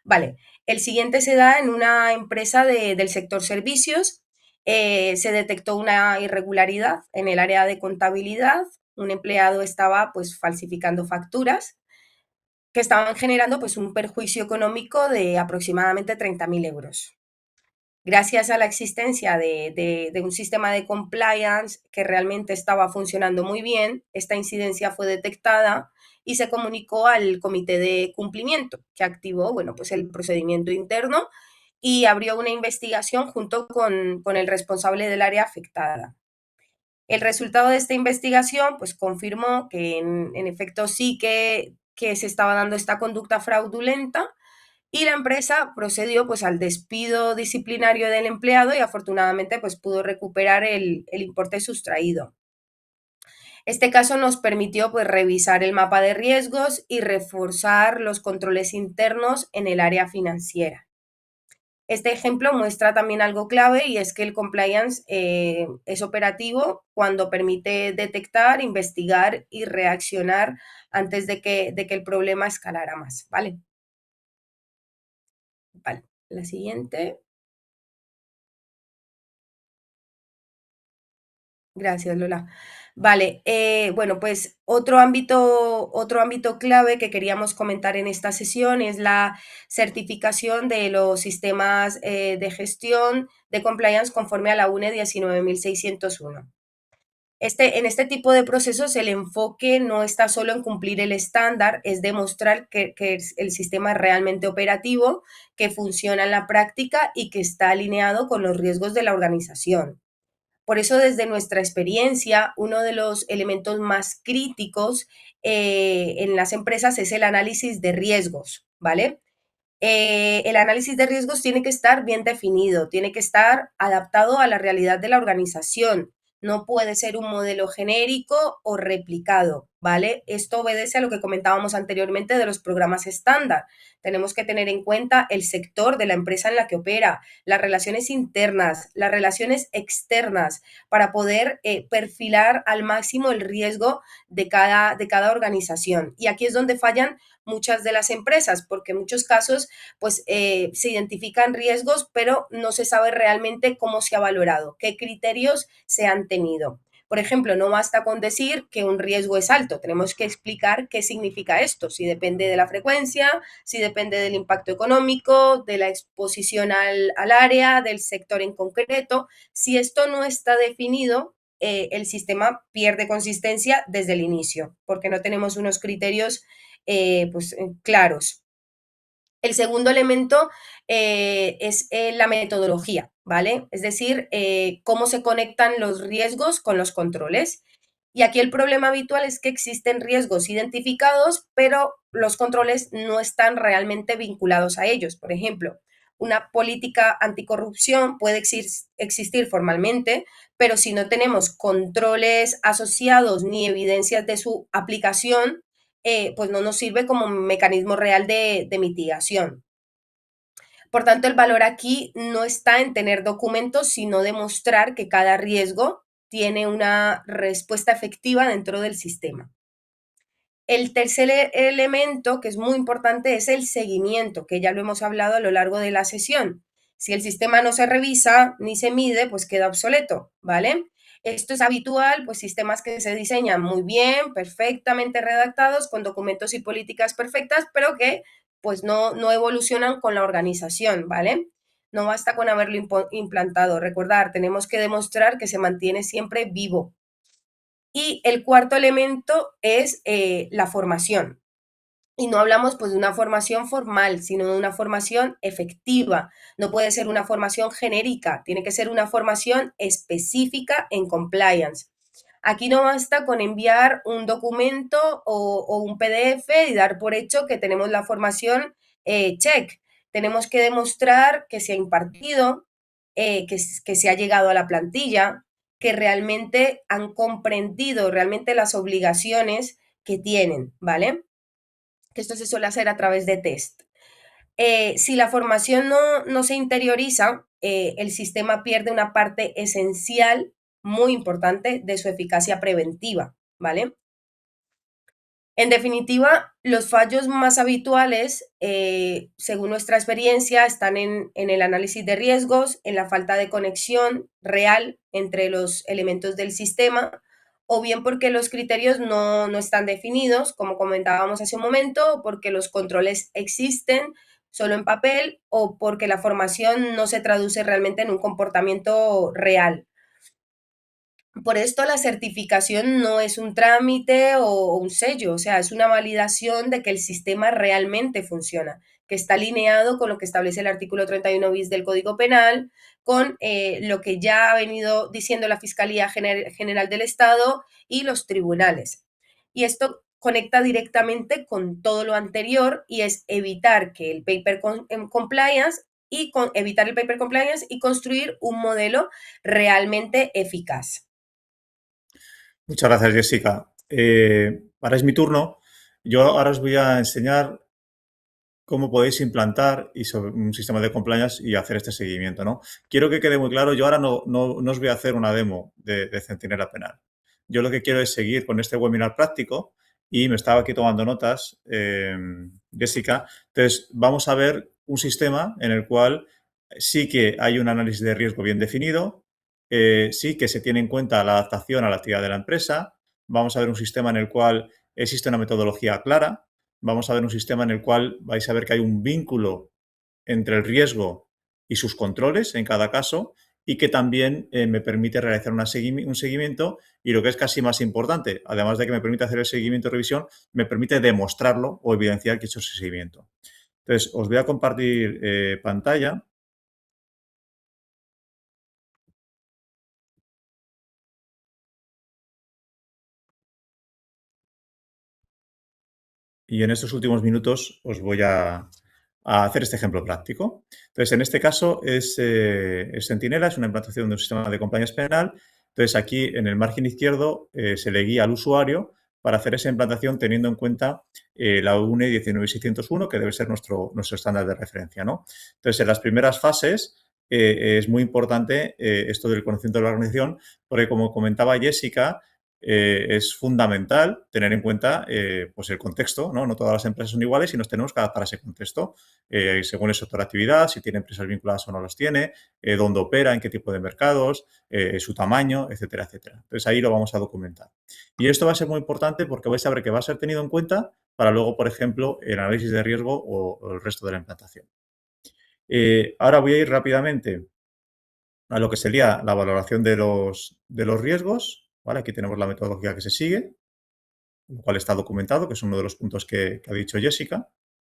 Vale, el siguiente se da en una empresa del sector servicios. Se detectó una irregularidad en el área de contabilidad. Un empleado estaba pues falsificando facturas que estaban generando pues un perjuicio económico de aproximadamente 30.000 euros. Gracias a la existencia de un sistema de compliance que realmente estaba funcionando muy bien, esta incidencia fue detectada y se comunicó al comité de cumplimiento, que activó, bueno, pues el procedimiento interno y abrió una investigación junto con el responsable del área afectada. El resultado de esta investigación pues confirmó que en efecto sí que se estaba dando esta conducta fraudulenta y la empresa procedió pues al despido disciplinario del empleado y afortunadamente pues pudo recuperar el importe sustraído. Este caso nos permitió pues revisar el mapa de riesgos y reforzar los controles internos en el área financiera. Este ejemplo muestra también algo clave y es que el compliance es operativo cuando permite detectar, investigar y reaccionar antes de que el problema escalara más, ¿vale? Vale, la siguiente. Gracias, Lola. Vale, bueno, pues otro ámbito clave que queríamos comentar en esta sesión es la certificación de los sistemas de gestión de compliance conforme a la UNE 19601. En este tipo de procesos el enfoque no está solo en cumplir el estándar, es demostrar que el sistema es realmente operativo, que funciona en la práctica y que está alineado con los riesgos de la organización. Por eso, desde nuestra experiencia, uno de los elementos más críticos en las empresas es el análisis de riesgos, ¿vale? El análisis de riesgos tiene que estar bien definido, tiene que estar adaptado a la realidad de la organización. No puede ser un modelo genérico o replicado, ¿vale? Esto obedece a lo que comentábamos anteriormente de los programas estándar. Tenemos que tener en cuenta el sector de la empresa en la que opera, las relaciones internas, las relaciones externas, para poder perfilar al máximo el riesgo de cada organización. Y aquí es donde fallan muchas de las empresas, porque en muchos casos pues se identifican riesgos, pero no se sabe realmente cómo se ha valorado, qué criterios se han tenido. Por ejemplo, no basta con decir que un riesgo es alto, tenemos que explicar qué significa esto, si depende de la frecuencia, si depende del impacto económico, de la exposición al área, del sector en concreto. Si esto no está definido, el sistema pierde consistencia desde el inicio, porque no tenemos unos criterios claros. El segundo elemento es la metodología, ¿vale? Es decir, cómo se conectan los riesgos con los controles. Y aquí el problema habitual es que existen riesgos identificados, pero los controles no están realmente vinculados a ellos. Por ejemplo, una política anticorrupción puede existir formalmente, pero si no tenemos controles asociados ni evidencias de su aplicación, pues no nos sirve como mecanismo real de mitigación. Por tanto, el valor aquí no está en tener documentos, sino demostrar que cada riesgo tiene una respuesta efectiva dentro del sistema. El tercer elemento, que es muy importante, es el seguimiento, que ya lo hemos hablado a lo largo de la sesión. Si el sistema no se revisa ni se mide, pues queda obsoleto, ¿vale? Esto es habitual, pues sistemas que se diseñan muy bien, perfectamente redactados, con documentos y políticas perfectas, pero que pues no evolucionan con la organización, ¿vale? No basta con haberlo implantado. Recordar, tenemos que demostrar que se mantiene siempre vivo. Y el cuarto elemento es la formación. Y no hablamos pues de una formación formal, sino de una formación efectiva. No puede ser una formación genérica, tiene que ser una formación específica en compliance. Aquí no basta con enviar un documento o un PDF y dar por hecho que tenemos la formación check. Tenemos que demostrar que se ha impartido, que se ha llegado a la plantilla, que realmente han comprendido realmente las obligaciones que tienen, ¿vale? Que esto se suele hacer a través de test. Si la formación no se interioriza, el sistema pierde una parte esencial, muy importante, de su eficacia preventiva, ¿vale? En definitiva, los fallos más habituales, según nuestra experiencia, están en el análisis de riesgos, en la falta de conexión real entre los elementos del sistema, o bien porque los criterios no están definidos, como comentábamos hace un momento, o porque los controles existen solo en papel, o porque la formación no se traduce realmente en un comportamiento real. Por esto la certificación no es un trámite o un sello, o sea, es una validación de que el sistema realmente funciona, que está alineado con lo que establece el artículo 31 bis del Código Penal, con lo que ya ha venido diciendo la Fiscalía General del Estado y los tribunales. Y esto conecta directamente con todo lo anterior y es evitar que el paper compliance evitar el paper compliance y construir un modelo realmente eficaz. Muchas gracias, Jessica. Ahora es mi turno. Yo ahora os voy a enseñar cómo podéis implantar un sistema de compliance y hacer este seguimiento, ¿no? Quiero que quede muy claro, yo ahora no os voy a hacer una demo de Centinela Penal. Yo lo que quiero es seguir con este webinar práctico y me estaba aquí tomando notas, Jessica. Entonces, vamos a ver un sistema en el cual sí que hay un análisis de riesgo bien definido, sí que se tiene en cuenta la adaptación a la actividad de la empresa. Vamos a ver un sistema en el cual existe una metodología clara. Vamos a ver un sistema en el cual vais a ver que hay un vínculo entre el riesgo y sus controles en cada caso y que también me permite realizar un seguimiento y lo que es casi más importante, además de que me permite hacer el seguimiento y revisión, me permite demostrarlo o evidenciar que he hecho ese seguimiento. Entonces, os voy a compartir pantalla. Y en estos últimos minutos os voy a hacer este ejemplo práctico. Entonces, en este caso es Centinela, es una implantación de un sistema de compliance penal. Entonces, aquí en el margen izquierdo se le guía al usuario para hacer esa implantación teniendo en cuenta la UNE 19601, que debe ser nuestro estándar de referencia, ¿no? Entonces, en las primeras fases es muy importante esto del conocimiento de la organización, porque como comentaba Jessica, es fundamental tener en cuenta pues el contexto, ¿no? No todas las empresas son iguales y nos tenemos que adaptar a ese contexto, según el sector de actividad, si tiene empresas vinculadas o no las tiene, dónde opera, en qué tipo de mercados, su tamaño, etcétera, etcétera. Entonces ahí lo vamos a documentar. Y esto va a ser muy importante porque vais a ver que va a ser tenido en cuenta para luego, por ejemplo, el análisis de riesgo o el resto de la implantación. Ahora voy a ir rápidamente a lo que sería la valoración de los riesgos. ¿Vale? Aquí tenemos la metodología que se sigue, lo cual está documentado, que es uno de los puntos que ha dicho Jessica,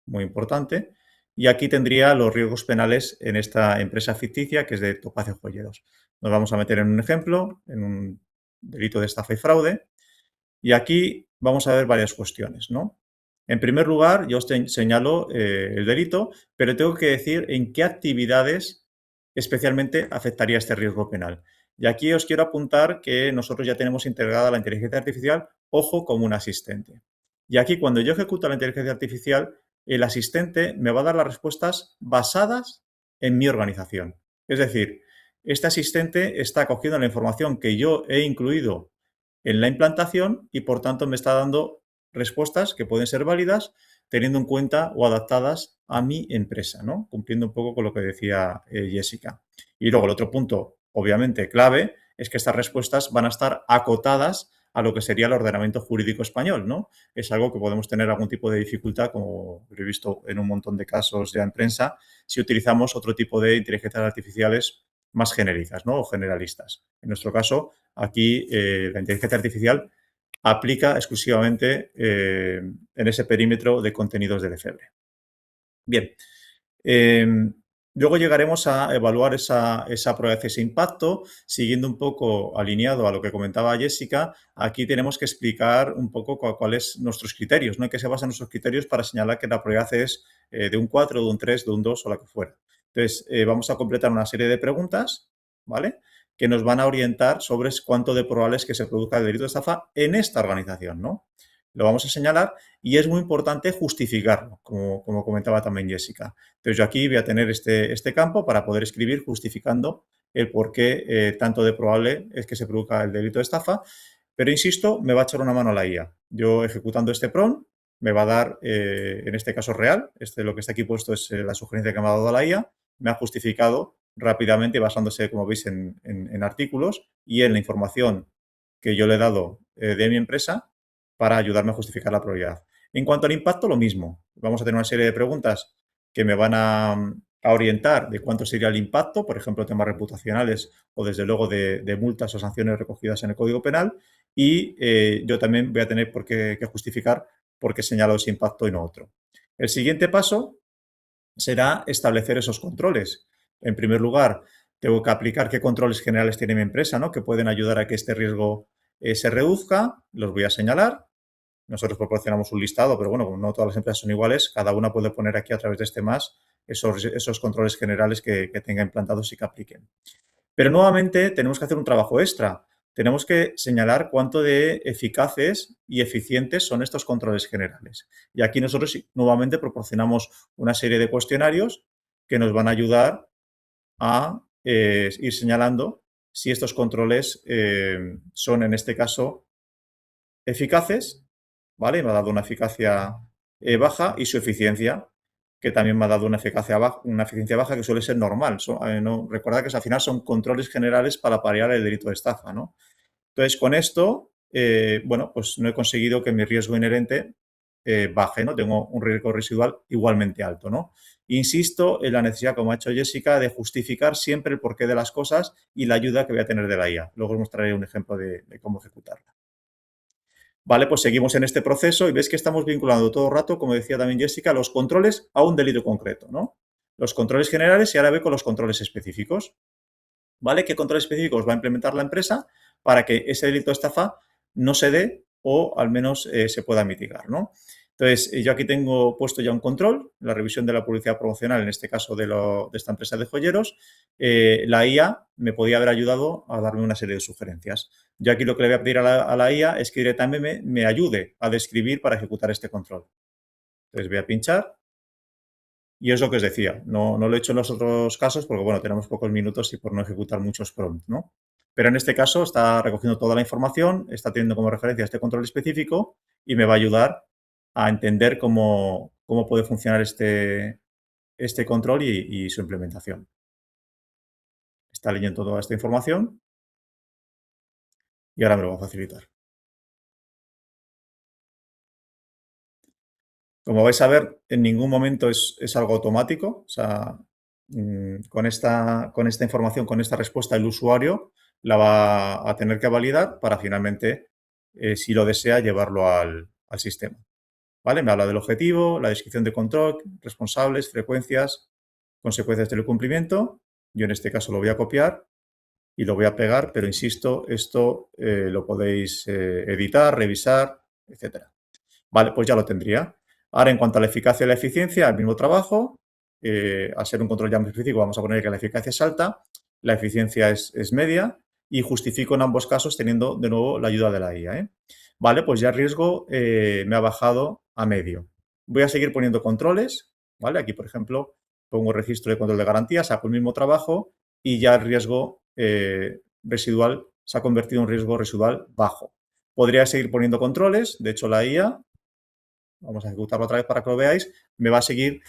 muy importante. Y aquí tendría los riesgos penales en esta empresa ficticia que es de Topacio Joyeros. Nos vamos a meter en un ejemplo, en un delito de estafa y fraude. Y aquí vamos a ver varias cuestiones, ¿no? En primer lugar, yo os señalo el delito, pero tengo que decir en qué actividades especialmente afectaría este riesgo penal. Y aquí os quiero apuntar que nosotros ya tenemos integrada la inteligencia artificial, ojo, como un asistente. Y aquí cuando yo ejecuto la inteligencia artificial, el asistente me va a dar las respuestas basadas en mi organización. Es decir, este asistente está cogiendo la información que yo he incluido en la implantación y por tanto me está dando respuestas que pueden ser válidas teniendo en cuenta o adaptadas a mi empresa, ¿no? Cumpliendo un poco con lo que decía Jessica. Y luego el otro punto, obviamente clave, es que estas respuestas van a estar acotadas a lo que sería el ordenamiento jurídico español, ¿no? Es algo que podemos tener algún tipo de dificultad, como he visto en un montón de casos ya en prensa, si utilizamos otro tipo de inteligencias artificiales más genéricas, ¿no? O generalistas. En nuestro caso, aquí la inteligencia artificial aplica exclusivamente en ese perímetro de contenidos del EFEBRE. Bien, eh, luego llegaremos a evaluar esa probabilidad, ese impacto, siguiendo un poco alineado a lo que comentaba Jessica. Aquí tenemos que explicar un poco cuáles son nuestros criterios, ¿no? En qué se basan nuestros criterios para señalar que la probabilidad es de un 4, de un 3, de un 2 o la que fuera. Entonces, vamos a completar una serie de preguntas, ¿vale? Que nos van a orientar sobre cuánto de probable es que se produzca el delito de estafa en esta organización, ¿no? Lo vamos a señalar y es muy importante justificarlo, como comentaba también Jessica. Entonces, yo aquí voy a tener este campo para poder escribir justificando el por qué tanto de probable es que se produzca el delito de estafa. Pero, insisto, me va a echar una mano la IA. Yo ejecutando este prompt me va a dar, en este caso real, lo que está aquí puesto es la sugerencia que me ha dado la IA, me ha justificado rápidamente basándose, como veis, en artículos y en la información que yo le he dado de mi empresa para ayudarme a justificar la probabilidad. En cuanto al impacto, lo mismo. Vamos a tener una serie de preguntas que me van a orientar de cuánto sería el impacto, por ejemplo, temas reputacionales o desde luego de multas o sanciones recogidas en el Código Penal. Y yo también voy a tener que justificar por qué señalo ese impacto y no otro. El siguiente paso será establecer esos controles. En primer lugar, tengo que aplicar qué controles generales tiene mi empresa, ¿no? Que pueden ayudar a que este riesgo se reduzca. Los voy a señalar. Nosotros proporcionamos un listado, pero bueno, como no todas las empresas son iguales, cada una puede poner aquí a través de este más esos controles generales que tenga implantados y que apliquen. Pero nuevamente tenemos que hacer un trabajo extra. Tenemos que señalar cuánto de eficaces y eficientes son estos controles generales. Y aquí nosotros nuevamente proporcionamos una serie de cuestionarios que nos van a ayudar a ir señalando si estos controles son, en este caso, eficaces, ¿vale? Me ha dado una eficacia baja y su eficiencia. que también me ha dado una eficiencia baja que suele ser normal. No, recuerda que al final son controles generales para paliar el delito de estafa, ¿no? Entonces, con esto, bueno, pues no he conseguido que mi riesgo inherente baje, ¿no? Tengo un riesgo residual igualmente alto, ¿no? Insisto en la necesidad, como ha hecho Jessica, de justificar siempre el porqué de las cosas y la ayuda que voy a tener de la IA. Luego os mostraré un ejemplo de cómo ejecutarla. Vale, pues seguimos en este proceso y ves que estamos vinculando todo el rato, como decía también Jessica, los controles a un delito concreto, ¿no? Los controles generales y ahora ve con los controles específicos. ¿Vale? ¿Qué controles específicos va a implementar la empresa para que ese delito de estafa no se dé o al menos se pueda mitigar, ¿no? Entonces, yo aquí tengo puesto ya un control, la revisión de la publicidad promocional, en este caso de esta empresa de joyeros. La IA me podía haber ayudado a darme una serie de sugerencias. Yo aquí lo que le voy a pedir a la IA es que directamente me ayude a describir para ejecutar este control. Entonces, voy a pinchar y es lo que os decía, no lo he hecho en los otros casos porque, bueno, tenemos pocos minutos y por no ejecutar muchos prompts, ¿no? Pero en este caso está recogiendo toda la información, está teniendo como referencia este control específico y me va a ayudar a entender cómo puede funcionar este control y su implementación. Está leyendo toda esta información y ahora me lo va a facilitar. Como vais a ver, en ningún momento es algo automático. O sea, con esta información, con esta respuesta, el usuario la va a tener que validar para finalmente, si lo desea, llevarlo al sistema. ¿Vale? Me habla del objetivo, la descripción de control, responsables, frecuencias, consecuencias del cumplimiento. Yo en este caso lo voy a copiar y lo voy a pegar, pero insisto, esto lo podéis editar, revisar, etcétera. Vale, pues ya lo tendría. Ahora, en cuanto a la eficacia y la eficiencia, el mismo trabajo. Al ser un control ya muy específico, vamos a poner que la eficacia es alta, la eficiencia es media y justifico en ambos casos teniendo de nuevo la ayuda de la IA. Vale, pues ya el riesgo me ha bajado a medio. Voy a seguir poniendo controles. ¿Vale? Aquí, por ejemplo, pongo registro de control de garantía, saco el mismo trabajo y ya el riesgo residual se ha convertido en un riesgo residual bajo. Podría seguir poniendo controles. De hecho, la IA, vamos a ejecutarlo otra vez para que lo veáis, me va a seguir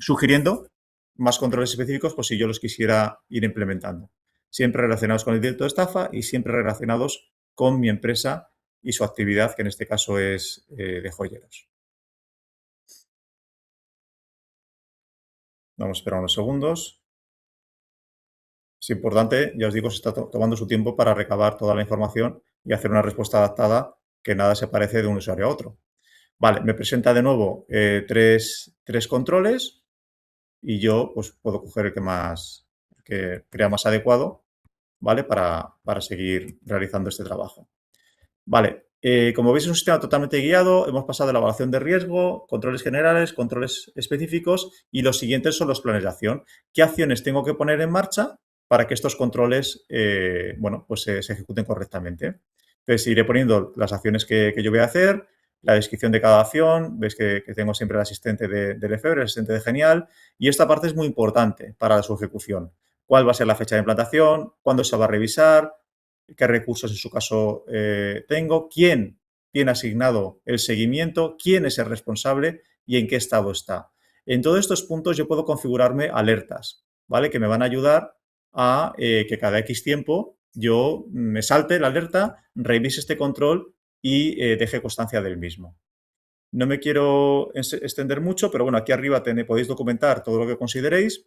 sugiriendo más controles específicos por si yo los quisiera ir implementando. Siempre relacionados con el delito de estafa y siempre relacionados con mi empresa y su actividad, que en este caso es de joyeros. Vamos a esperar unos segundos. Es importante, ya os digo, se está tomando su tiempo para recabar toda la información y hacer una respuesta adaptada que nada se parece de un usuario a otro. Vale, me presenta de nuevo tres controles y yo pues puedo coger que crea más adecuado, ¿vale? Para seguir realizando este trabajo. Vale, como veis es un sistema totalmente guiado, hemos pasado de la evaluación de riesgo, controles generales, controles específicos y los siguientes son los planes de acción. ¿Qué acciones tengo que poner en marcha para que estos controles, bueno, pues se ejecuten correctamente? Entonces iré poniendo las acciones que yo voy a hacer, la descripción de cada acción, veis que tengo siempre el asistente del Lefebvre, el asistente de Genial, y esta parte es muy importante para su ejecución. ¿Cuál va a ser la fecha de implantación? ¿Cuándo se va a revisar? ¿Qué recursos en su caso tengo? ¿Quién tiene asignado el seguimiento? ¿Quién es el responsable? ¿Y en qué estado está? En todos estos puntos yo puedo configurarme alertas, ¿vale? Que me van a ayudar a que cada X tiempo yo me salte la alerta, revise este control y deje constancia del mismo. No me quiero extender mucho, pero bueno, aquí arriba podéis documentar todo lo que consideréis.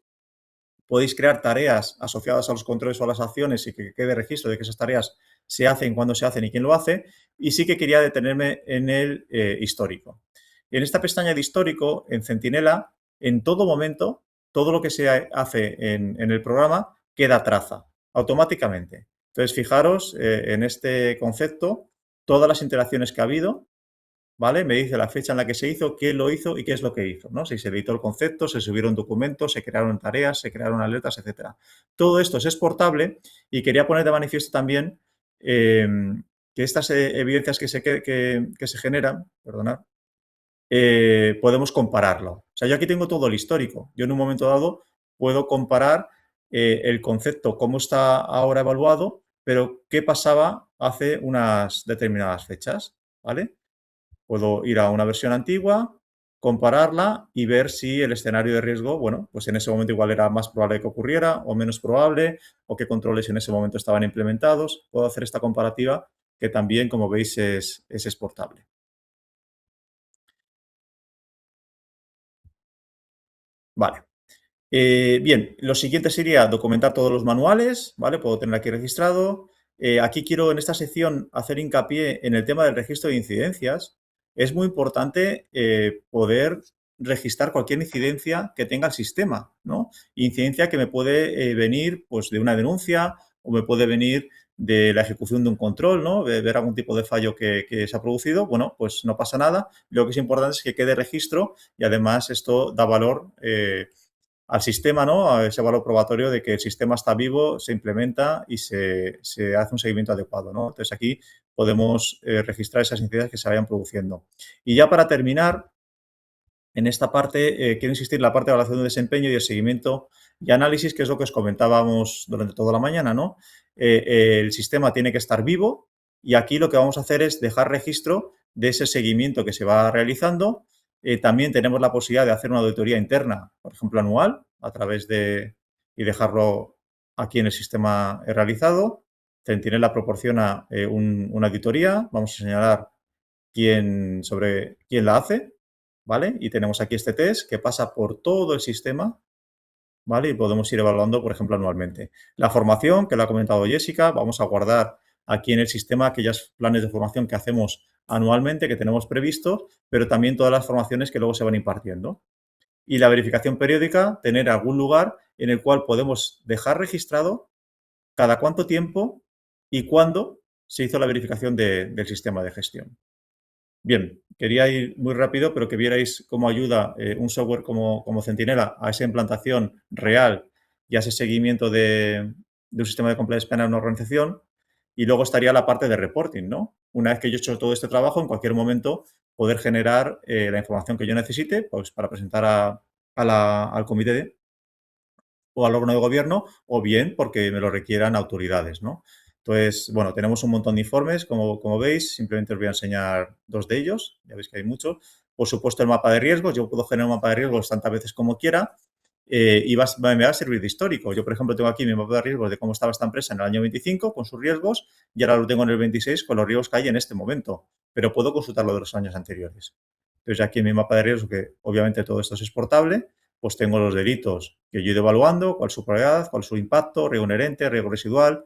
Podéis crear tareas asociadas a los controles o a las acciones y que quede registro de que esas tareas se hacen, cuándo se hacen y quién lo hace. Y sí que quería detenerme en el histórico. En esta pestaña de histórico, en Centinela, en todo momento, todo lo que se hace en el programa queda traza automáticamente. Entonces, fijaros en este concepto, todas las interacciones que ha habido, ¿vale? Me dice la fecha en la que se hizo, quién lo hizo y qué es lo que hizo, ¿no? Si se editó el concepto, se subieron documentos, se crearon tareas, se crearon alertas, etcétera. Todo esto es exportable y quería poner de manifiesto también que estas evidencias que se generan, perdonad, podemos compararlo. O sea, yo aquí tengo todo el histórico. Yo en un momento dado puedo comparar el concepto, cómo está ahora evaluado, pero qué pasaba hace unas determinadas fechas, ¿vale? Puedo ir a una versión antigua, compararla y ver si el escenario de riesgo, bueno, pues en ese momento igual era más probable que ocurriera o menos probable, o qué controles en ese momento estaban implementados. Puedo hacer esta comparativa que también, como veis, es exportable. Vale. Bien, lo siguiente sería documentar todos los manuales, ¿vale? Puedo tener aquí registrado. Aquí quiero en esta sección hacer hincapié en el tema del registro de incidencias. Es muy importante poder registrar cualquier incidencia que tenga el sistema, ¿no? Incidencia que me puede venir pues, de una denuncia o me puede venir de la ejecución de un control, ¿no? De ver algún tipo de fallo que se ha producido, bueno, pues no pasa nada. Lo que es importante es que quede registro y además esto da valor al sistema, ¿no? A ese valor probatorio de que el sistema está vivo, se implementa y se hace un seguimiento adecuado, ¿no? Entonces aquí podemos registrar esas incidencias que se vayan produciendo. Y ya para terminar, en esta parte quiero insistir en la parte de evaluación de desempeño y el seguimiento y análisis, que es lo que os comentábamos durante toda la mañana, ¿no? El sistema tiene que estar vivo y aquí lo que vamos a hacer es dejar registro de ese seguimiento que se va realizando. También tenemos la posibilidad de hacer una auditoría interna, por ejemplo, anual, a través de y dejarlo aquí en el sistema realizado. Centinela proporciona una auditoría, vamos a señalar sobre quién la hace, ¿vale? Y tenemos aquí este test que pasa por todo el sistema, ¿vale? Y podemos ir evaluando, por ejemplo, anualmente. La formación, que lo ha comentado Jessica, vamos a guardar aquí en el sistema aquellos planes de formación que hacemos anualmente, que tenemos previstos, pero también todas las formaciones que luego se van impartiendo. Y la verificación periódica, tener algún lugar en el cual podemos dejar registrado cada cuánto tiempo y cuándo se hizo la verificación del sistema de gestión. Bien, quería ir muy rápido, pero que vierais cómo ayuda un software como Centinela a esa implantación real y a ese seguimiento de un sistema de compliance penal en una organización. Y luego estaría la parte de reporting, ¿no? Una vez que yo he hecho todo este trabajo, en cualquier momento poder generar la información que yo necesite pues, para presentar al comité o al órgano de gobierno, o bien porque me lo requieran autoridades, ¿no? Entonces, bueno, tenemos un montón de informes, como veis, simplemente os voy a enseñar dos de ellos, ya veis que hay muchos. Por supuesto, el mapa de riesgos, yo puedo generar un mapa de riesgos tantas veces como quiera y me va a servir de histórico. Yo, por ejemplo, tengo aquí mi mapa de riesgos de cómo estaba esta empresa en el año 25 con sus riesgos y ahora lo tengo en el 26 con los riesgos que hay en este momento, pero puedo consultarlo de los años anteriores. Entonces, aquí en mi mapa de riesgos, que obviamente todo esto es exportable, pues tengo los delitos que yo he ido evaluando, cuál es su probabilidad, cuál es su impacto, riesgo inherente, riesgo residual.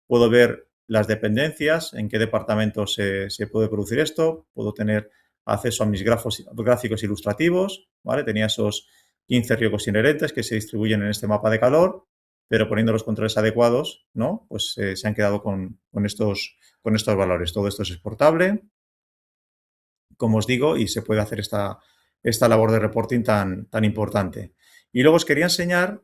Puedo ver las dependencias, en qué departamento se puede producir esto. Puedo tener acceso a mis gráficos ilustrativos, ¿vale? Tenía esos 15 riesgos inherentes que se distribuyen en este mapa de calor, pero poniendo los controles adecuados, ¿no? Pues se han quedado con estos valores. Todo esto es exportable, como os digo, y se puede hacer esta labor de reporting tan importante. Y luego os quería enseñar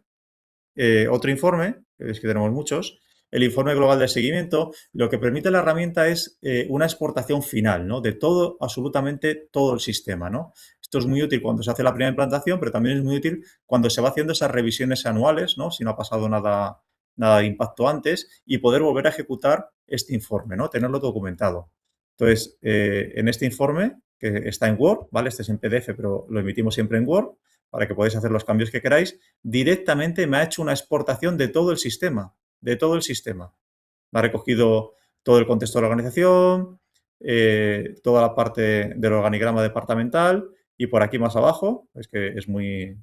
otro informe, que veis que tenemos muchos, el informe global de seguimiento. Lo que permite la herramienta es una exportación final, ¿no? De todo, absolutamente todo el sistema, ¿no? Esto es muy útil cuando se hace la primera implantación, pero también es muy útil cuando se va haciendo esas revisiones anuales, ¿no? Si no ha pasado nada de impacto antes y poder volver a ejecutar este informe, ¿no? Tenerlo documentado. Entonces, en este informe, que está en Word, ¿vale? Este es en PDF, pero lo emitimos siempre en Word, para que podáis hacer los cambios que queráis, directamente me ha hecho una exportación de todo el sistema, de todo el sistema. Me ha recogido todo el contexto de la organización, toda la parte del organigrama departamental y por aquí más abajo, es que es muy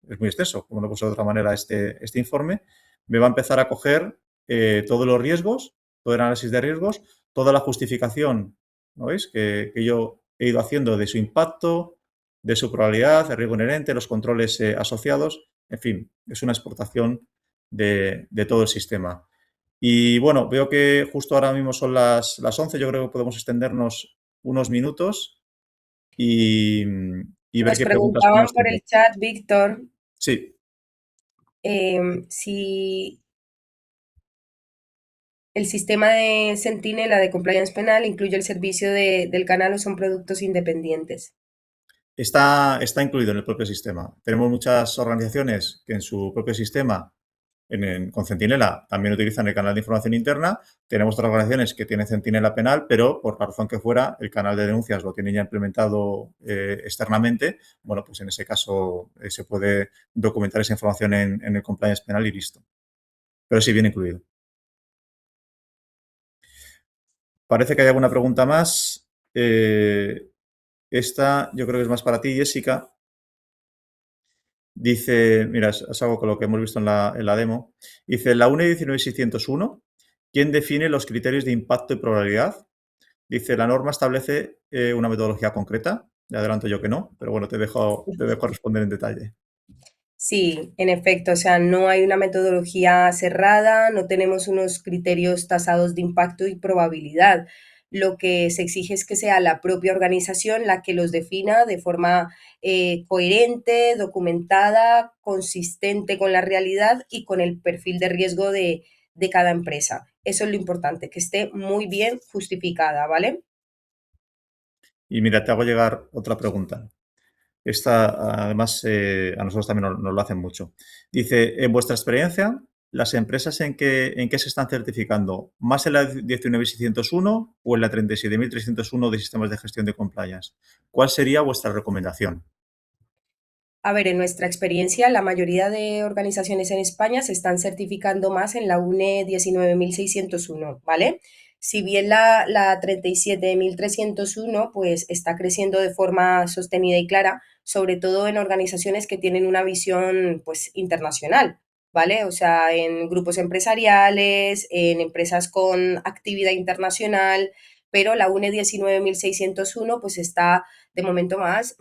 extenso, como no puedo de otra manera este informe, me va a empezar a coger todos los riesgos, todo el análisis de riesgos, toda la justificación, ¿no veis? Que yo he ido haciendo de su impacto, de su probabilidad, el riesgo inherente, los controles asociados, en fin, es una exportación de todo el sistema. Y bueno, veo que justo ahora mismo son las 11, yo creo que podemos extendernos unos minutos y, y ver Nos qué preguntas preguntaban podemos por tener. el chat, Víctor, Sí, si el sistema de Centinela de compliance penal incluye el servicio del canal o son productos independientes. está incluido en el propio sistema. Tenemos muchas organizaciones que en su propio sistema con Centinela también utilizan el canal de información interna. Tenemos otras organizaciones que tienen Centinela penal, pero por la razón que fuera, el canal de denuncias lo tienen ya implementado externamente. Bueno, pues en ese caso se puede documentar esa información en el compliance penal y listo. Pero sí, viene incluido. Parece que hay alguna pregunta más. Esta yo creo que es más para ti, Jessica. Dice, mira, es algo con lo que hemos visto en la demo. Dice, la UNE 19601, ¿quién define los criterios de impacto y probabilidad? Dice, la norma establece una metodología concreta. Le adelanto yo que no, pero bueno, te dejo responder en detalle. Sí, en efecto, o sea, no hay una metodología cerrada, no tenemos unos criterios tasados de impacto y probabilidad. Lo que se exige es que sea la propia organización la que los defina de forma coherente, documentada, consistente con la realidad y con el perfil de riesgo de cada empresa. Eso es lo importante, que esté muy bien justificada, ¿vale? Y mira, te hago llegar otra pregunta. Esta, además, a nosotros también nos lo hacen mucho. Dice, en vuestra experiencia, ¿las empresas en qué se están certificando? ¿Más en la 19.601 o en la 37.301 de sistemas de gestión de compliance? ¿Cuál sería vuestra recomendación? A ver, en nuestra experiencia, la mayoría de organizaciones en España se están certificando más en la UNE 19.601, ¿vale? Si bien la 37.301 pues está creciendo de forma sostenida y clara, sobre todo en organizaciones que tienen una visión pues internacional, ¿vale? O sea, en grupos empresariales, en empresas con actividad internacional, pero la UNE 19.601 pues está de momento más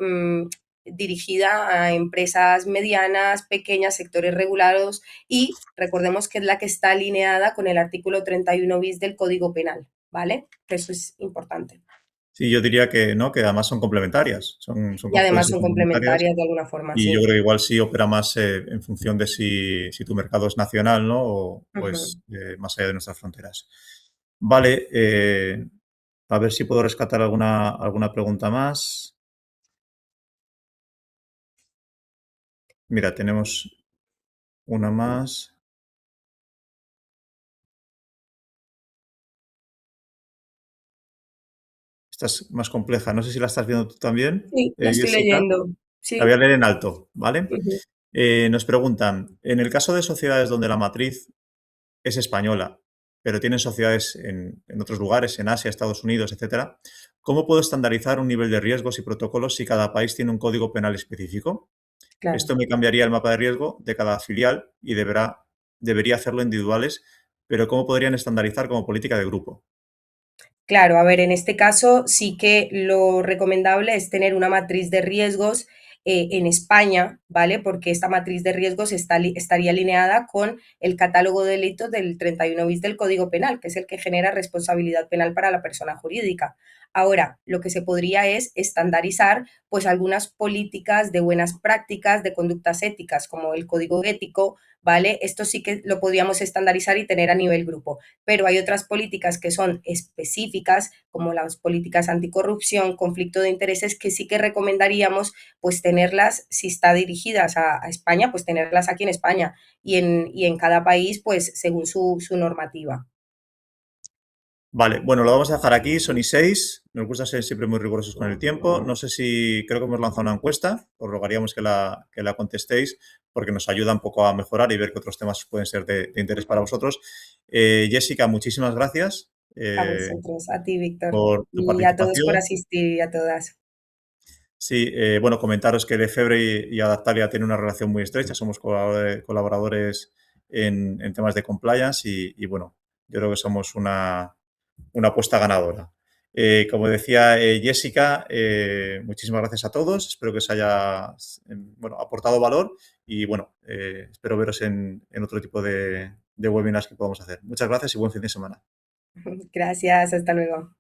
dirigida a empresas medianas, pequeñas, sectores regulados y recordemos que es la que está alineada con el artículo 31 bis del Código Penal, ¿vale? Eso es importante. Sí, yo diría que no, que además son complementarias, Y pueden además ser son complementarias complementarias de alguna forma, y yo sí. creo que igual sí opera más en función de si tu mercado es nacional, ¿no? O Ujú. es más allá de nuestras fronteras. Vale, a ver si puedo rescatar alguna pregunta más. Mira, tenemos una más. Esta es más compleja. No sé si la estás viendo tú también, Sí, la estoy Jessica. leyendo. La voy Sí. a leer en alto, ¿vale? Ujú. Nos preguntan, en el caso de sociedades donde la matriz es española, pero tienen sociedades en otros lugares, en Asia, Estados Unidos, etcétera, ¿cómo puedo estandarizar un nivel de riesgos y protocolos si cada país tiene un código penal específico? Claro. Esto me cambiaría el mapa de riesgo de cada filial y debería hacerlo individuales, pero ¿cómo podrían estandarizar como política de grupo? Claro, a ver, en este caso sí que lo recomendable es tener una matriz de riesgos en España, ¿vale? Porque esta matriz de riesgos estaría alineada con el catálogo de delitos del 31 bis del Código Penal, que es el que genera responsabilidad penal para la persona jurídica. Ahora, lo que se podría es estandarizar pues algunas políticas de buenas prácticas, de conductas éticas, como el código ético, ¿vale? Esto sí que lo podríamos estandarizar y tener a nivel grupo, pero hay otras políticas que son específicas, como las políticas anticorrupción, conflicto de intereses, que sí que recomendaríamos pues tenerlas, si está dirigidas a España, pues tenerlas aquí en España y en cada país pues según su normativa. Vale, bueno, lo vamos a dejar aquí, son y 6. Nos gusta ser siempre muy rigurosos con el tiempo. No sé si creo que hemos lanzado una encuesta. Os rogaríamos que la contestéis porque nos ayuda un poco a mejorar y ver qué otros temas pueden ser de interés para vosotros. Jessica, muchísimas gracias A vosotros, a ti, Víctor, por tu y a todos por participación. asistir y a todas. Sí, bueno, comentaros que Lefebvre y Adaptalia tienen una relación muy estrecha. Somos colaboradores en temas de compliance y, bueno, yo creo que somos una apuesta ganadora. Como decía Jessica, muchísimas gracias a todos. Espero que os haya bueno, aportado valor y bueno, espero veros en otro tipo de webinars que podamos hacer. Muchas gracias y buen fin de semana. Gracias, hasta luego.